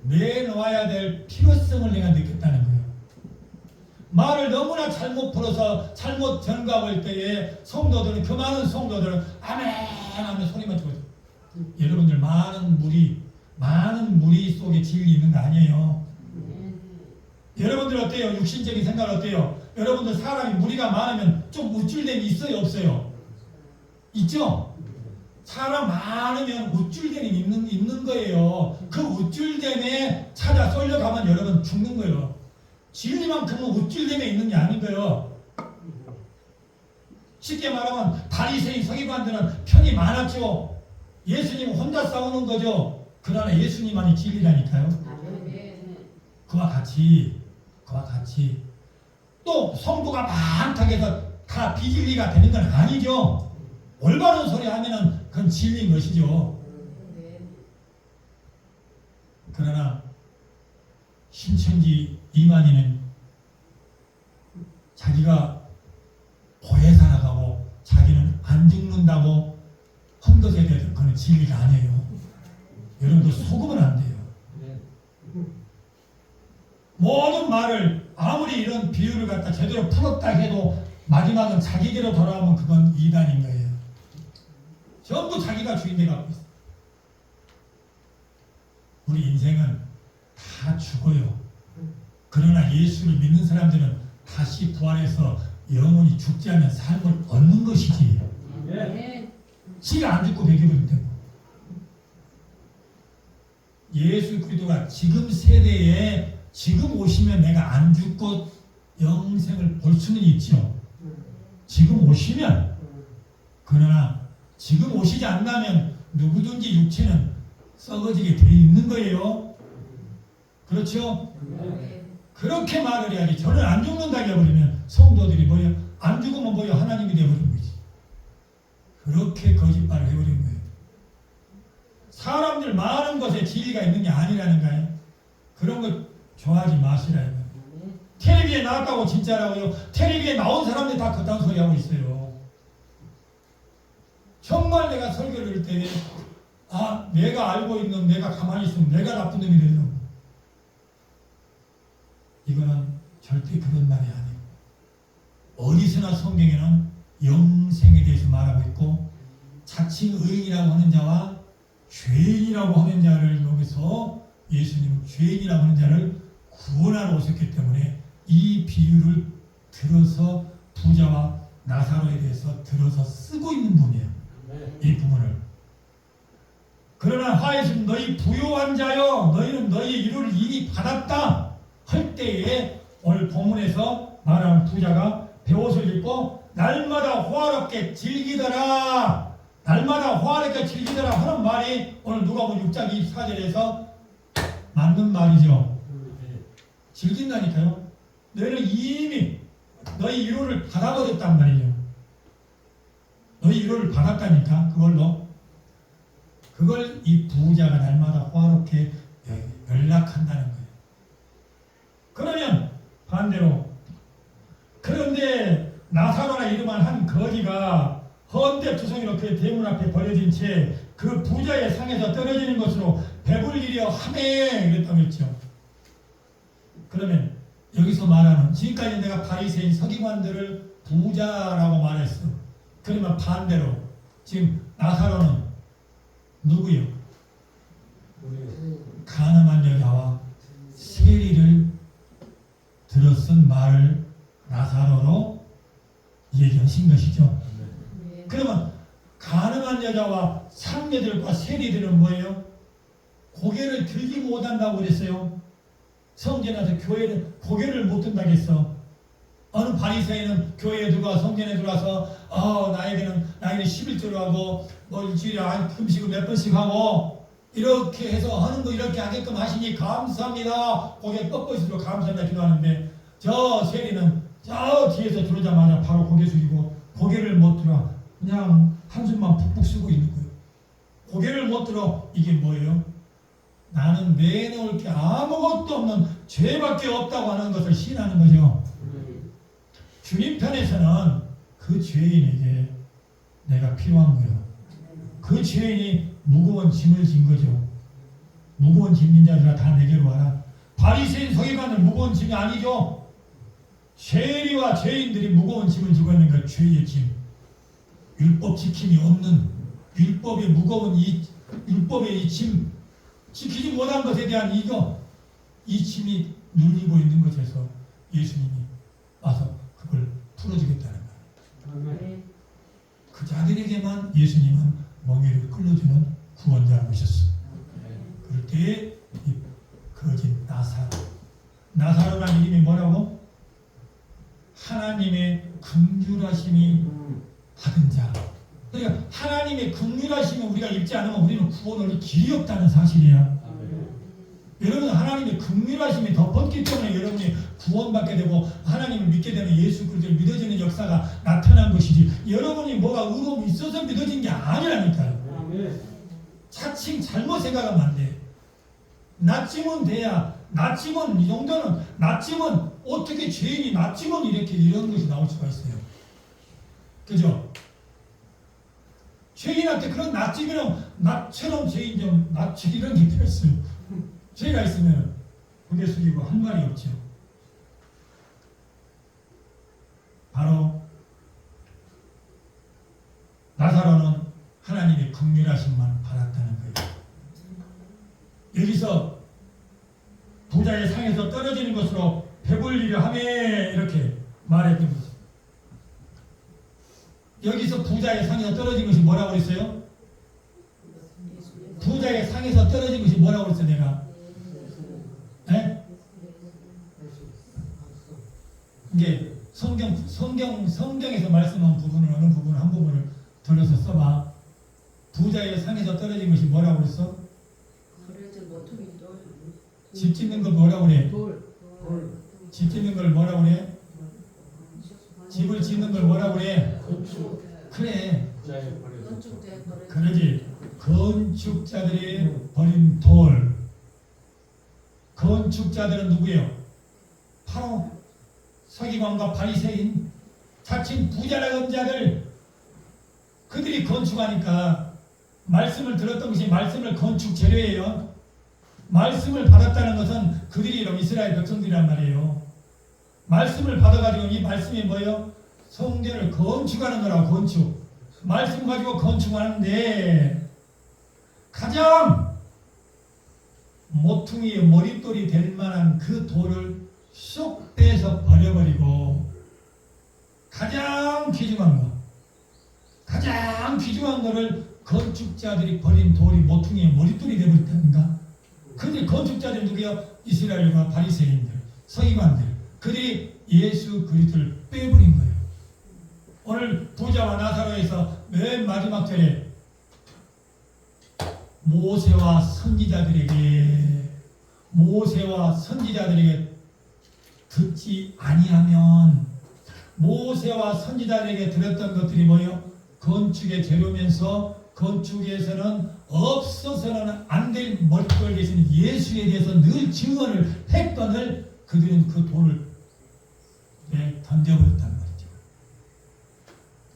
내놓아야 될 필요성을 내가 느꼈다는 거예요. 말을 너무나 잘못 풀어서 잘못 전가할 때에 성도들은 그 많은 성도들은 아멘 하면 소리만 치고 여러분들 많은 무리 속에 진리 있는 거 아니에요. 여러분들 어때요? 육신적인 생각 어때요? 여러분들 사람이 무리가 많으면 좀 우쭐됨이 있어요 없어요? 있죠? 사람 많으면 우쭐됨이 있는 거예요. 그 우쭐됨에 찾아 쏠려가면 여러분 죽는 거예요. 진리만큼은 우쭐됨에 있는 게 아닌 거예요. 쉽게 말하면 바리새인 서기관들은 편이 많았죠. 예수님 혼자 싸우는 거죠. 그러나 예수님만이 진리라니까요. 그와 같이 또 성도가 많다고 해서 다 비진리가 되는 건 아니죠. 올바른 소리 하면은 그건 진리인 것이죠. 그러나 신천지 이만희는 자기가 오래 살아가고 자기는 안 죽는다고 한 것에 대해서 그건 진리가 아니에요. 여러분들 속으면 안 돼요. 모든 말을 아무리 이런 비유를 갖다 제대로 풀었다 해도 마지막은 자기계로 돌아오면 그건 이단인 거예요. 전부 자기가 주인돼 갖고 있어요. 우리 인생은 다 죽어요. 그러나 예수를 믿는 사람들은 다시 부활해서 영원히 죽지 않는 삶을 얻는 것이지. 지가 안 죽고 배겨버리면 되고. 예수 그리스도가 지금 세대에 지금 오시면 내가 안 죽고 영생을 볼 수는 있죠. 지금 오시면. 그러나 지금 오시지 않는다면 누구든지 육체는 썩어지게 돼 있는 거예요. 그렇죠? 그렇게 말을 해야지. 저는 안 죽는다 해버리면 성도들이 뭐예요? 안 죽으면 뭐예요? 하나님이 되어버린 거지. 그렇게 거짓말을 해버린 거예요. 사람들 많은 것에 진리가 있는 게 아니라는 거예요. 그런 거 좋아하지 마시라. 텔레비에 나왔다고 진짜라고요. 텔레비에 나온 사람들이 다 그딴 소리 하고 있어요. 정말 내가 설교를 할 때 내가 알고 있는 내가 가만히 있으면 내가 나쁜 놈이 되는 이거는 절대 그런 말이 아니에요. 어디서나 성경에는 영생에 대해서 말하고 있고 자칭 의인이라고 하는 자와 죄인이라고 하는 자를 여기서 예수님은 죄인이라고 하는 자를 구원하러 오셨기 때문에 이 비유를 들어서 부자와 나사로에 대해서 들어서 쓰고 있는 분이에요. 이 부분을. 그러나 화해심 너희 부요한 자여 너희는 너희 일을 이미 받았다 할 때에 오늘 본문에서 말하는 부자가 베옷을 입고 날마다 호화롭게 즐기더라 날마다 화롭게 즐기더라 하는 말이 오늘 누가복음 6장 24절에서 맞는 말이죠. 즐긴다니까요. 너희는 이미 너희 위로를 받아버렸단 말이죠. 너희 위로를 받았다니까. 그걸 이 부자가 날마다 화롭게 연락한다는 거예요. 그러면 반대로, 그런데 나사로라 이름한 한 거지가 헌데투성이로 그 대문 앞에 버려진 채 그 부자의 상에서 떨어지는 것으로 배불리려 하매 그랬다고 했죠. 그러면 여기서 말하는, 지금까지 내가 바리새인 서기관들을 부자라고 말했어. 그러면 반대로 지금 나사로는 누구요? 가늠한 여자와 세리를 들었은 말을 나사로로 얘기하신 것이죠. 그러면 가늠한 여자와 상녀들과 세리들은 뭐예요? 고개를 들지 못한다고 그랬어요. 성전에 와서 교회는 고개를 못 든다고 했어. 어느 바리새인은 교회에 들어와 성전에 들어와서 나에게는 11조로 하고 뭐 일주일에 금식을 몇 번씩 하고 이렇게 해서 하는 거 이렇게 하게끔 하시니 감사합니다. 고개 뻣뻣이로 감사합니다 기도하는데, 저 세리는 저 뒤에서 들어오자마자 바로 고개 숙이고 고개를 못 들어 그냥 한숨만 푹푹 쓰고 있는 거예요. 고개를 못 들어. 이게 뭐예요? 나는 내놓을 게 아무것도 없는 죄밖에 없다고 하는 것을 시인하는 거죠. 주님 편에서는 그 죄인에게 내가 필요한 거예요. 그 죄인이 무거운 짐을 진 거죠. 무거운 짐진 자들아 다 내게로 와라. 바리새인 서기관은 무거운 짐이 아니죠. 세리와 죄인들이 무거운 짐을 지고 있는 거, 죄의 짐. 율법 지킴이 없는, 율법의 무거운 율법의 이 짐, 지키지 못한 것에 대한 이 짐이 눌리고 있는 것에서 예수님이 와서 그걸 풀어주겠다는 거예요. 그 자들에게만 예수님은 멍에를 끌어주는 구원자라고 하셨어. 그럴 때에 이 거짓 나사로라는 이름이 뭐라고? 하나님의 긍휼하심이 받은 자. 그러니까 하나님의 긍휼하심을 우리가 입지 않으면 우리는 구원을 길이 없다는 사실이야. 여러분, 하나님의 긍휼하심이 덮었기 때문에 여러분이 구원받게 되고 하나님을 믿게 되는 예수 그리스도를 믿어지는 역사가 나타난 것이지, 여러분이 뭐가 의로움이 있어서 믿어진 게 아니라니까요. 차츰 잘못 생각하면 안 돼. 낫지면 돼야, 낫지면 이 정도는, 낫지면 어떻게 죄인이 낫지면 이렇게 이런 것이 나올 수가 있어요. 그죠? 죄인한테 그런 낫지면 나처럼 죄인 좀 낫지 이런 게 필요했어요. 죄가 있으면 고개 숙이고 한 말이 없죠. 바로 나사로는 하나님의 긍휼하심만 받았다는 거예요. 여기서 부자의 상에서 떨어지는 것으로 배불리려 하며 이렇게 말했던 거죠. 여기서 부자의 상에서 떨어진 것이 뭐라고 그랬어요? 부자의 상에서 떨어진 것이 뭐라고 그랬어요, 내가? 네? 이게 성경에서 말씀한 부분을, 어느 부분, 한 부분을 들어서 써봐. 부자의 상에서 떨어진 것이 뭐라고 그랬어? 집 짓는 걸 뭐라고 그래? 집 짓는 걸 뭐라고 그래? 집을 짓는 걸 뭐라고 그래? 그래. 그러지. 건축자들이 버린 돌. 건축자들은 누구예요? 바로 서기관과 바리새인, 자칭 부자라는 자들. 그들이 건축하니까 말씀을 들었던 것이 말씀을 건축 재료예요. 말씀을 받았다는 것은 그들이 이스라엘 백성들이란 말이에요. 말씀을 받아가지고 이 말씀이 뭐예요? 성전을 건축하는 거라고. 건축. 말씀 가지고 건축하는데 가장 모퉁이의 머릿돌이 될 만한 그 돌을 쏙 빼서 버려버리고 가장 귀중한 거를 건축자들이 버린 돌이 모퉁이의 머릿돌이 되어버렸다는가? 그들이 건축자들 누구요? 이스라엘과 바리새인들, 서기관들. 그들이 예수 그리스도를 빼버린 거예요. 오늘 부자와 나사로에서 맨 마지막 절에 모세와 선지자들에게 듣지 아니하면, 모세와 선지자들에게 들었던 것들이 뭐예요? 건축의 재료면서 건축에서는 없어서는 안 될 멀쩡하게 계신 예수에 대해서 늘 증언을 했거늘 그들은 그 돌을 던져버렸단 말이죠.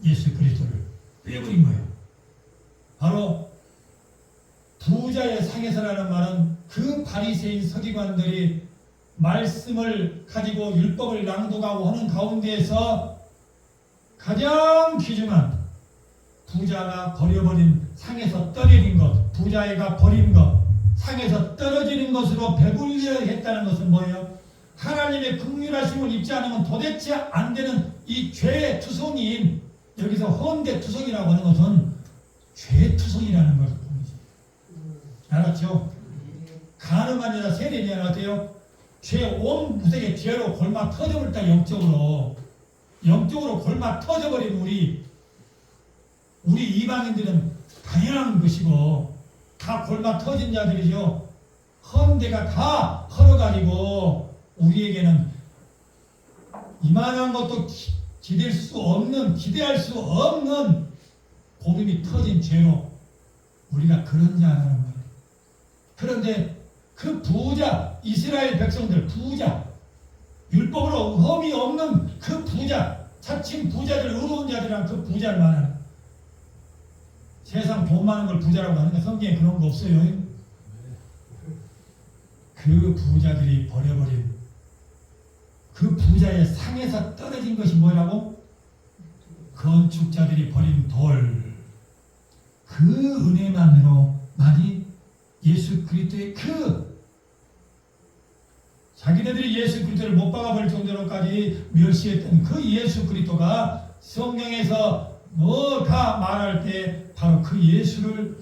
예수 그리스도를 빼버린 거예요. 바로 부자의 상에서라는 말은 그 바리새인 서기관들이 말씀을 가지고 율법을 낭독하고 하는 가운데에서 가장 귀중한 부자가 버려버린 상에서 떨어진 것, 부자애가 버린 것, 상에서 떨어지는 것으로 배불려 했다는 것은 뭐예요? 하나님의 긍휼하심을 입지 않으면 도대체 안 되는 이 죄의 투성인, 여기서 헌대투성이라고 하는 것은 죄투성이라는 것을 보이죠. 알았죠? 가늠한 여자 세례니는 어때요? 죄 온 무색의 죄로 골마 터져버렸다. 영적으로 골마 터져버린 우리 이방인들은 당연한 것이고 다 골마 터진 자들이죠. 헌대가 다 헐어가지고 우리에게는 이만한 것도 기대할 수 없는 고름이 터진 죄로 우리가 그런 자라는 거예요. 그런데 그 부자, 이스라엘 백성들 부자, 율법으로 흠이 없는 그 부자, 차츰 부자들, 의로운 자들이란 그 부자를 말하는, 세상 돈 많은 걸 부자라고 하는데 성경에 그런 거 없어요. 그 부자들이 버려버린 그 부자의 상에서 떨어진 것이 뭐라고? 건축자들이 버린 돌. 그 은혜만으로만이 예수 그리스도의 자기네들이 예수 그리스도를 못 박아버릴 정도로까지 멸시했던 그 예수 그리스도가 성경에서 뭐 다 말할 때 바로 그 예수를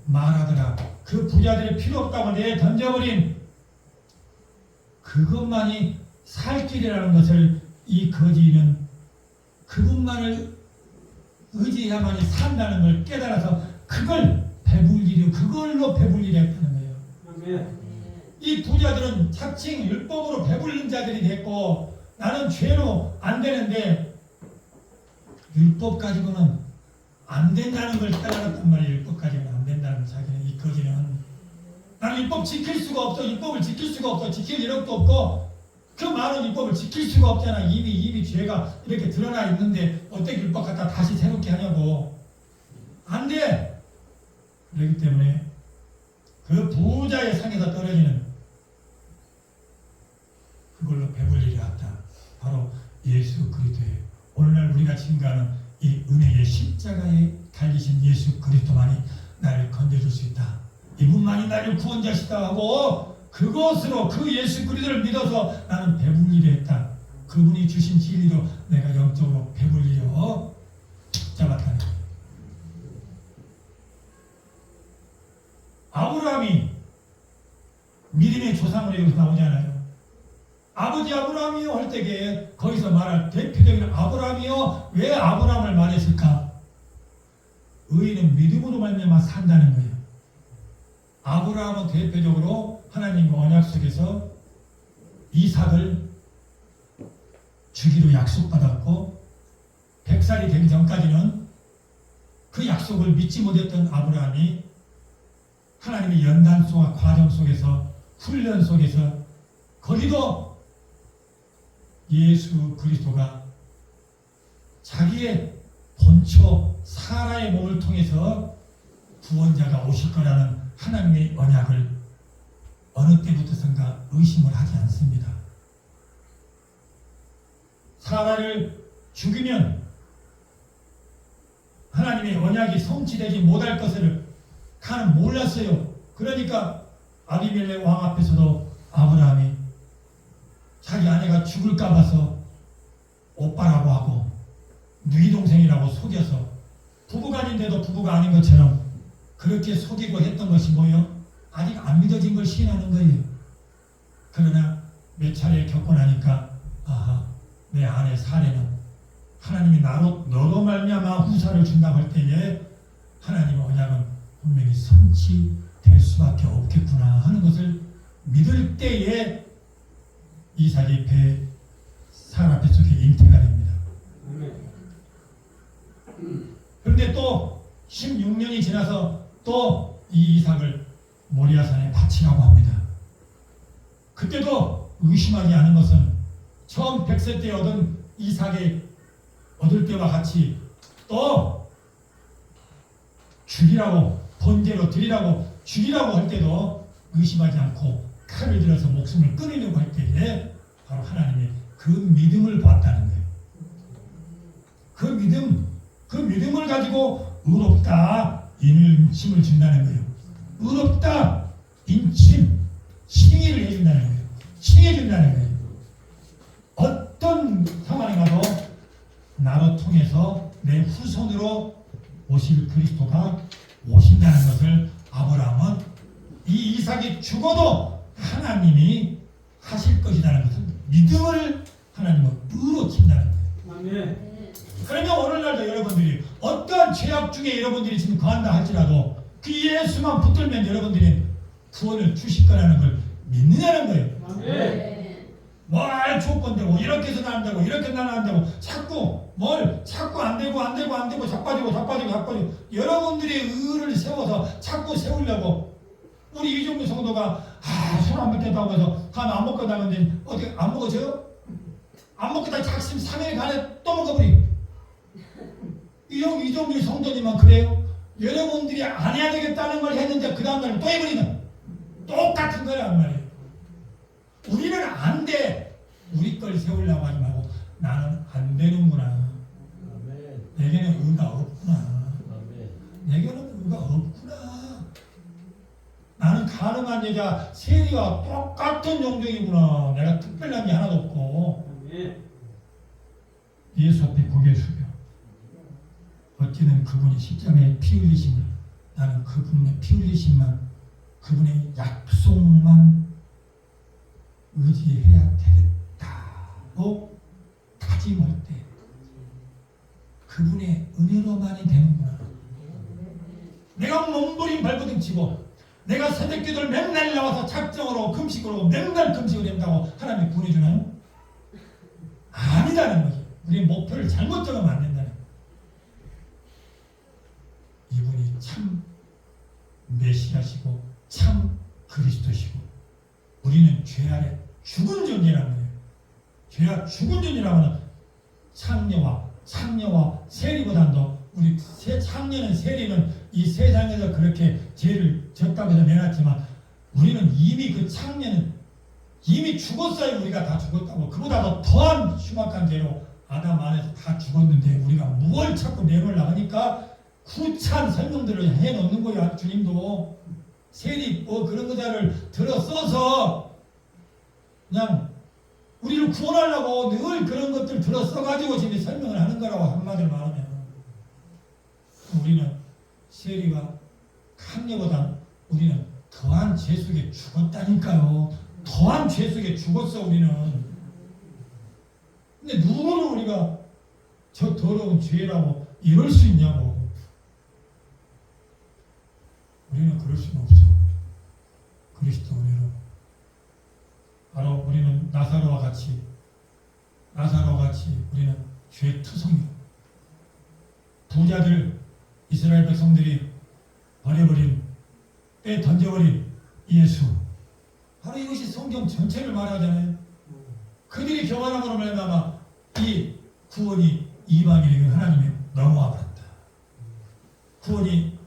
말하더라. 그 부자들이 필요 없다고 내던져버린 그것만이 살 길이라는 것을 이 거지는 그분만을 의지해야만이 산다는 걸 깨달아서 그걸로 배불리려 했다는 거예요. 이 부자들은 차츰 율법으로 배불린 자들이 됐고 나는 죄로 안 되는데 율법 가지고는 안 된다는 걸 깨달았단 말이에요. 율법 가지고는 안 된다는 자기는 이 거지는 나는 율법 지킬 수가 없어. 율법을 지킬 수가 없어. 지킬 이력도 없고 그 많은 율법을 지킬 수가 없잖아. 이미 죄가 이렇게 드러나 있는데 어떻게 율법 갖다 다시 새롭게 하냐고. 안 돼. 그렇기 때문에 그 부자의 상에서 떨어지는 그걸로 배불리려 했다. 바로 예수 그리스도의 오늘날 우리가 증거하는 이 은혜의 십자가에 달리신 예수 그리스도만이 나를 건져줄 수 있다. 이분만이 나를 구원자시다 하고 그것으로 그 예수 그리스도를 믿어서 나는 배불리려 했다. 그분이 주신 진리로 내가 영적으로 배불리려 잡았다는 거예요. 아브라함이 믿음의 조상으로 여기서 나오잖아요. 아버지 아브라함이요 할 때에 거기서 말할 대표적인 아브라함이요. 왜 아브라함을 말했을까? 의인은 믿음으로 말미암아 산다는 거예요. 아브라함은 대표적으로 하나님과 언약 속에서 이삭을 주기로 약속받았고 100살이 되기 전까지는 그 약속을 믿지 못했던 아브라함이 하나님의 연단소와 과정 속에서 훈련 속에서 거기도 예수 그리스도가 자기의 본초 사라의 몸을 통해서 구원자가 오실 거라는 하나님의 언약을 어느 때부터선가 의심을 하지 않습니다. 사라를 죽이면 하나님의 언약이 성취되지 못할 것을 가는 몰랐어요. 그러니까 아비멜렉 왕 앞에서도 아브라함이 자기 아내가 죽을까 봐서 오빠라고 하고 누이 동생이라고 속여서 부부가 아닌데도 부부가 아닌 것처럼 그렇게 속이고 했던 것이 뭐예요? 아직 안 믿어진 걸 시인하는 거예요. 그러나 몇 차례 겪고 나니까 아하, 내 아내 사례는 하나님이 너로 말미암아 후사를 준다고 할 때에 하나님의 언약은 분명히 성취되었다. 될 수밖에 없겠구나 하는 것을 믿을 때에 이삭이 사라 뱃속에 잉태가 됩니다. 그런데 또 16년이 지나서 또 이 이삭을 모리아산에 바치라고 합니다. 그때도 의심하지 않은 것은 처음 100세 때 얻은 이삭이 얻을 때와 같이 또 죽이라고, 번제로 드리라고, 죽이라고 할 때도 의심하지 않고 칼을 들어서 목숨을 끊으려고 할 때에 바로 하나님이 그 믿음을 봤다는 거예요. 그 믿음을 가지고 의롭다 인침을 준다는 거예요. 의롭다 인침, 칭의를 해준다는 거예요. 칭해준다는 거예요. 어떤 상황에 가도 나로 통해서 내 후손으로 오실 그리스도가 오신다는 것을 아브라함은 이 이삭이 죽어도 하나님이 하실 것이라는 것을 믿음을 하나님은 의로 친다는 거예요. 아멘. 그러면 오늘날도 여러분들이 어떠한 죄악 중에 여러분들이 지금 거한다 할지라도 그 예수만 붙들면 여러분들이 구원을 주실 거라는 걸 믿느냐는 거예요. 아멘. 뭘 조건되고 이렇게 해서는 안 되고 이렇게 해서는 안 되고 자꾸 안 되고 자빠지고 여러분들이 의를 세워서 자꾸 세우려고 우리 이종규 성도가 술 안 먹겠다고 해서 안 먹고 나는데 어떻게 안 먹어져요? 안 먹겠다 작심 3일 간에 또 먹어버리고 이종규 성도님만 그래요? 여러분들이 안 해야 되겠다는 걸 했는데 그 다음날 또 해버리는 똑같은 거란 말이에요. 우리는 안 돼. 우리 걸 세우려고 하지 말고 나는 안 되는구나. 내게는 의가 없구나. 내게는 의가 없구나. 나는 가늠한 여자 세리와 똑같은 영종이구나. 내가 특별한 게 하나도 없고. 예수 앞에 고개 숙여. 어찌는 그분이 십자가에 피 흘리심을 나는 그분의 피 흘리심만 그분의 약속만 의지해야 되겠다고 다짐할 때 그분의 은혜로만이 되는구나. 내가 몸부림 발버둥 치고 내가 새벽기도를 맨날 나와서 작정으로 금식으로 맨날 금식을 한다고 하나님이 보내주나요? 아니다는 거지. 우리 목표를 잘못 정하면 안 된다는 거예요. 이분이 참 메시아시고 참 그리스도시고 우리는 죄 아래 죽은 존재라는 거예요. 죄가 죽은 존재라면 창녀와 세리보다도 우리 창녀는 세리는 이 세상에서 그렇게 죄를 졌다고 해서 내놨지만 우리는 이미 그 창녀는 이미 죽었어요. 우리가 다 죽었다고. 그보다도 더한 흉악한 죄로 아담 안에서 다 죽었는데 우리가 무엇을 자꾸 내놓으려고 하니까 구차한 설명들을 해놓는 거야. 주님도 세리 그런 거를 들어 써서 그냥 우리를 구원하려고 늘 그런 것들 들어 써가지고 지금 설명을 하는 거라고 한마디로 말하면 우리는 세리와 창녀보다 우리는 더한 죄 속에 죽었다니까요. 더한 죄 속에 죽었어 우리는. 근데 누구를 우리가 저 더러운 죄라고 이럴 수 있냐고. 우리는 그럴 수는 없어. 그리스도 은혜로. 바로 우리는 나사로와 같이 우리는 죄투성이요. 부자들 이스라엘 백성들이 버려버린 던져버린 예수. 바로 이것이 성경 전체를 말하잖아요. 그들이 교만함으로 말미암아 이 구원이 이방인에게 하나님이 넘어와 버렸다.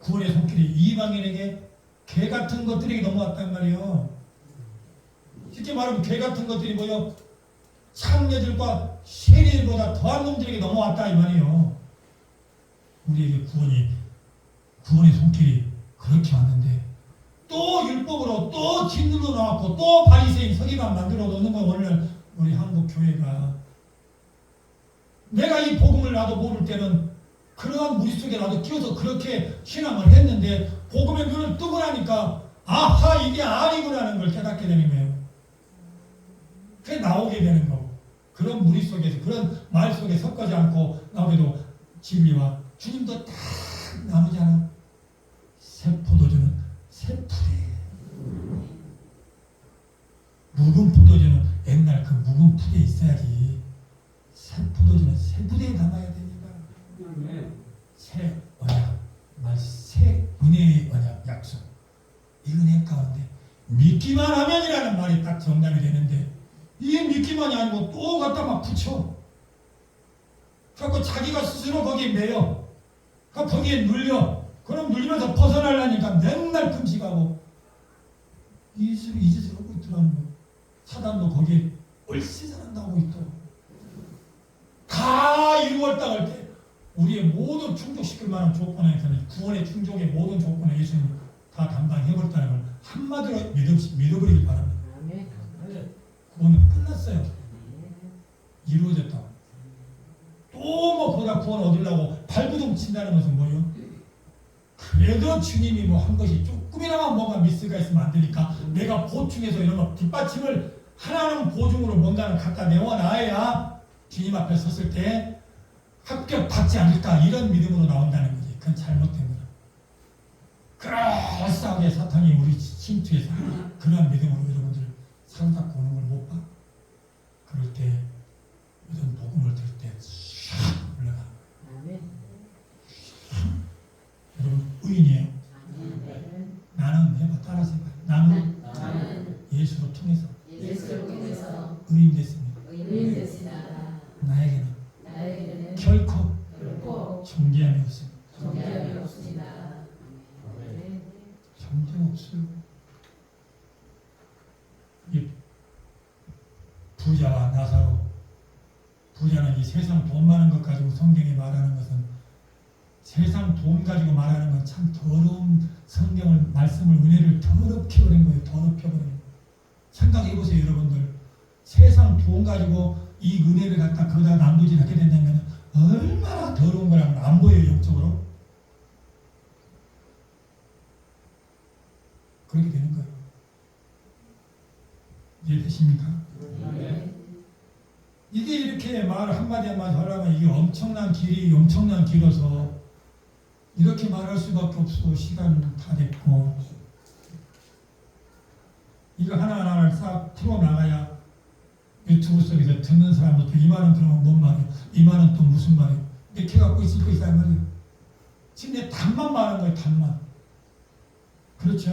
구원의 손길이 이방인에게 개 같은 것들에게 넘어왔단 말이에요. 쉽게 말하면 개 같은 것들이 뭐요? 창녀들과 세리들보다 더한 놈들에게 넘어왔다 이 말이에요. 우리에게 구원의 손길이 그렇게 왔는데 또 율법으로 또 진술로 나왔고 또 바리새인 서기관 만들어 놓는 거 오늘 우리 한국 교회가 내가 이 복음을 나도 모를 때는 그러한 무리 속에 나도 끼어서 그렇게 신앙을 했는데 복음의 눈을 뜨고 나니까 아하 이게 아니구나는 걸 깨닫게 되는 거예요. 그게 나오게 되는 거고 그런 무리 속에서 그런 말 속에 섞이지 않고 나오게도 진리와 주님도 딱 나누잖아. 새 포도주는 새 풀이에요. 묵은 포도주는 옛날 그 묵은 푸대에 있어야지. 새 포도주는 새 푸대에 담아야 됩니다. 새 언약, 새 은혜의 언약 약속. 이 은혜 가운데 믿기만 하면이라는 말이 딱 정답이 되는데 이게 믿기만이 아니고 또 갖다 막 붙여. 자꾸 자기가 스스로 거기에 매여. 거기에 눌려. 그럼 눌리면서 벗어나려니까 맨날 금식하고 이 짓을 하고 있더라는 거. 사단도 거기에 얼씨살한다고 있더라고. 다 이루었다 할 때 우리의 모든 충족시킬 만한 조건에서는 구원의 충족의 모든 조건에 예수님이 다 담당해버렸다는 걸 한마디로 믿어버리길 바랍니다. 구원은 끝났어요. 이루어졌다. 또 뭐 보다 구원 얻으려고 발부둥 친다는 것은 뭐예요? 그래도 주님이 뭐 한 것이 조금이나마 뭔가 미스가 있으면 안 되니까 내가 보충해서 이런 거 뒷받침을 하나는 보증으로 뭔가를 갖다 내어놔야 주님 앞에 섰을 때 합격받지 않을까 이런 믿음으로 나온다는 거지. 그건 잘못된 거다. 그럴싸하게 사탄이 우리 침투해서 그런 믿음으로 여러분들 사로잡고 오는 걸 못 봐? 그럴 때 이런 복음을 들을 때 샥 올라가. 여러분 의인이에요. 나는 해봐 따라서 해봐. 나는 예수로 통해서 의인 됐습니다. 나에게는 결코 존재함이 없습니다. 존재 없어요. 이 부자와 나사로, 부자는 이 세상 돈 많은 것 가지고 성경이 말하는 것은 세상 돈 가지고 말하는 건 참 더러운 성경을 말씀을 은혜를 더럽게 버린 거예요. 더럽게 버린 거예요. 생각해 보세요, 여러분들. 세상 돈 가지고 이 은혜를 갖다 거기다 남부질하게 된다면 얼마나 더러운 거라고 안 보여요, 영적으로. 그렇게 되는 거예요. 이해되십니까? 이게 이렇게 말 한마디 한마디 하려면 이게 엄청난 길어서 이렇게 말할 수밖에 없어. 시간 다 됐고 이거 하나하나를 싹 풀어나가야 유튜브 속에서 듣는 사람도 이 말은 그러면 뭔 말이에요? 이 말은 또 무슨 말이에요? 이렇게 갖고 있을 거 있어야 말이에요. 지금 내 답만 말하는 거예요. 답만. 그렇죠?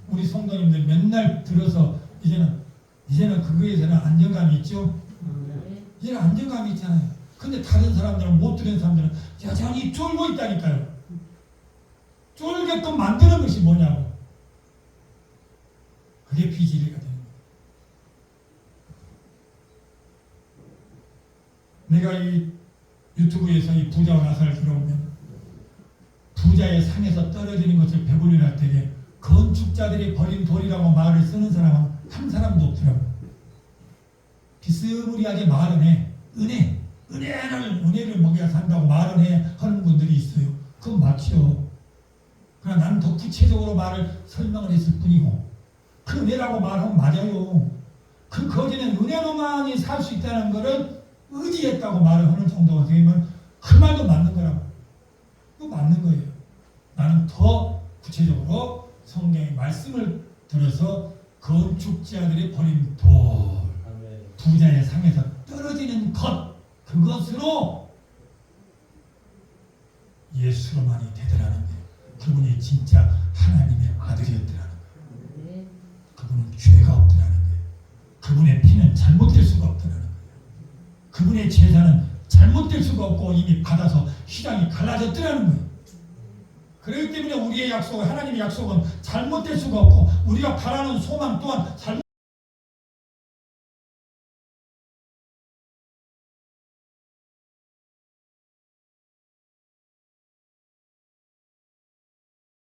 우리 성도님들 맨날 들어서 이제는 그거에서는 안정감이 있죠? 이제는 안정감이 있잖아요. 근데 다른 사람들은 못 들은 사람들은 여전히 쫄고 있다니까요. 쫄게끔 만드는 것이 뭐냐고. 그게 비질리가 되는 거예요. 내가 이 유튜브에서 이 부자와 나사를 들어오면 부자의 상에서 떨어지는 것을 배불리 할 때에 건축자들이 버린 돌이라고 말을 쓰는 사람은 한 사람도 없더라고. 비스무리하게 말은 해. 은혜를 먹여야 산다고 말은 해 하는 분들이 있어요. 그건 맞죠. 그러나 나는 더 구체적으로 말을 설명을 했을 뿐이고 그 은혜라고 말하면 맞아요. 그 거지는 은혜로만이 살 수 있다는 것을 의지했다고 말을 하는 정도가 되면 그 말도 맞는 거라고. 그거 맞는 거예요. 나는 더 구체적으로 성경의 말씀을 들어서 건축자들이 버린 돌, 부자의 상에서 떨어지는 것, 그것으로 예수로만이 되더라는 거예요. 그분이 진짜 하나님의 아들이었더라는 거예요. 그분은 죄가 없더라는 거예요. 그분의 피는 잘못될 수가 없더라는 거예요. 그분의 제사는 잘못될 수가 없고 이미 받아서 휘장이 갈라졌더라는 거예요. 그렇기 때문에 우리의 약속은, 하나님의 약속은 잘못될 수가 없고 우리가 바라는 소망 또한 잘못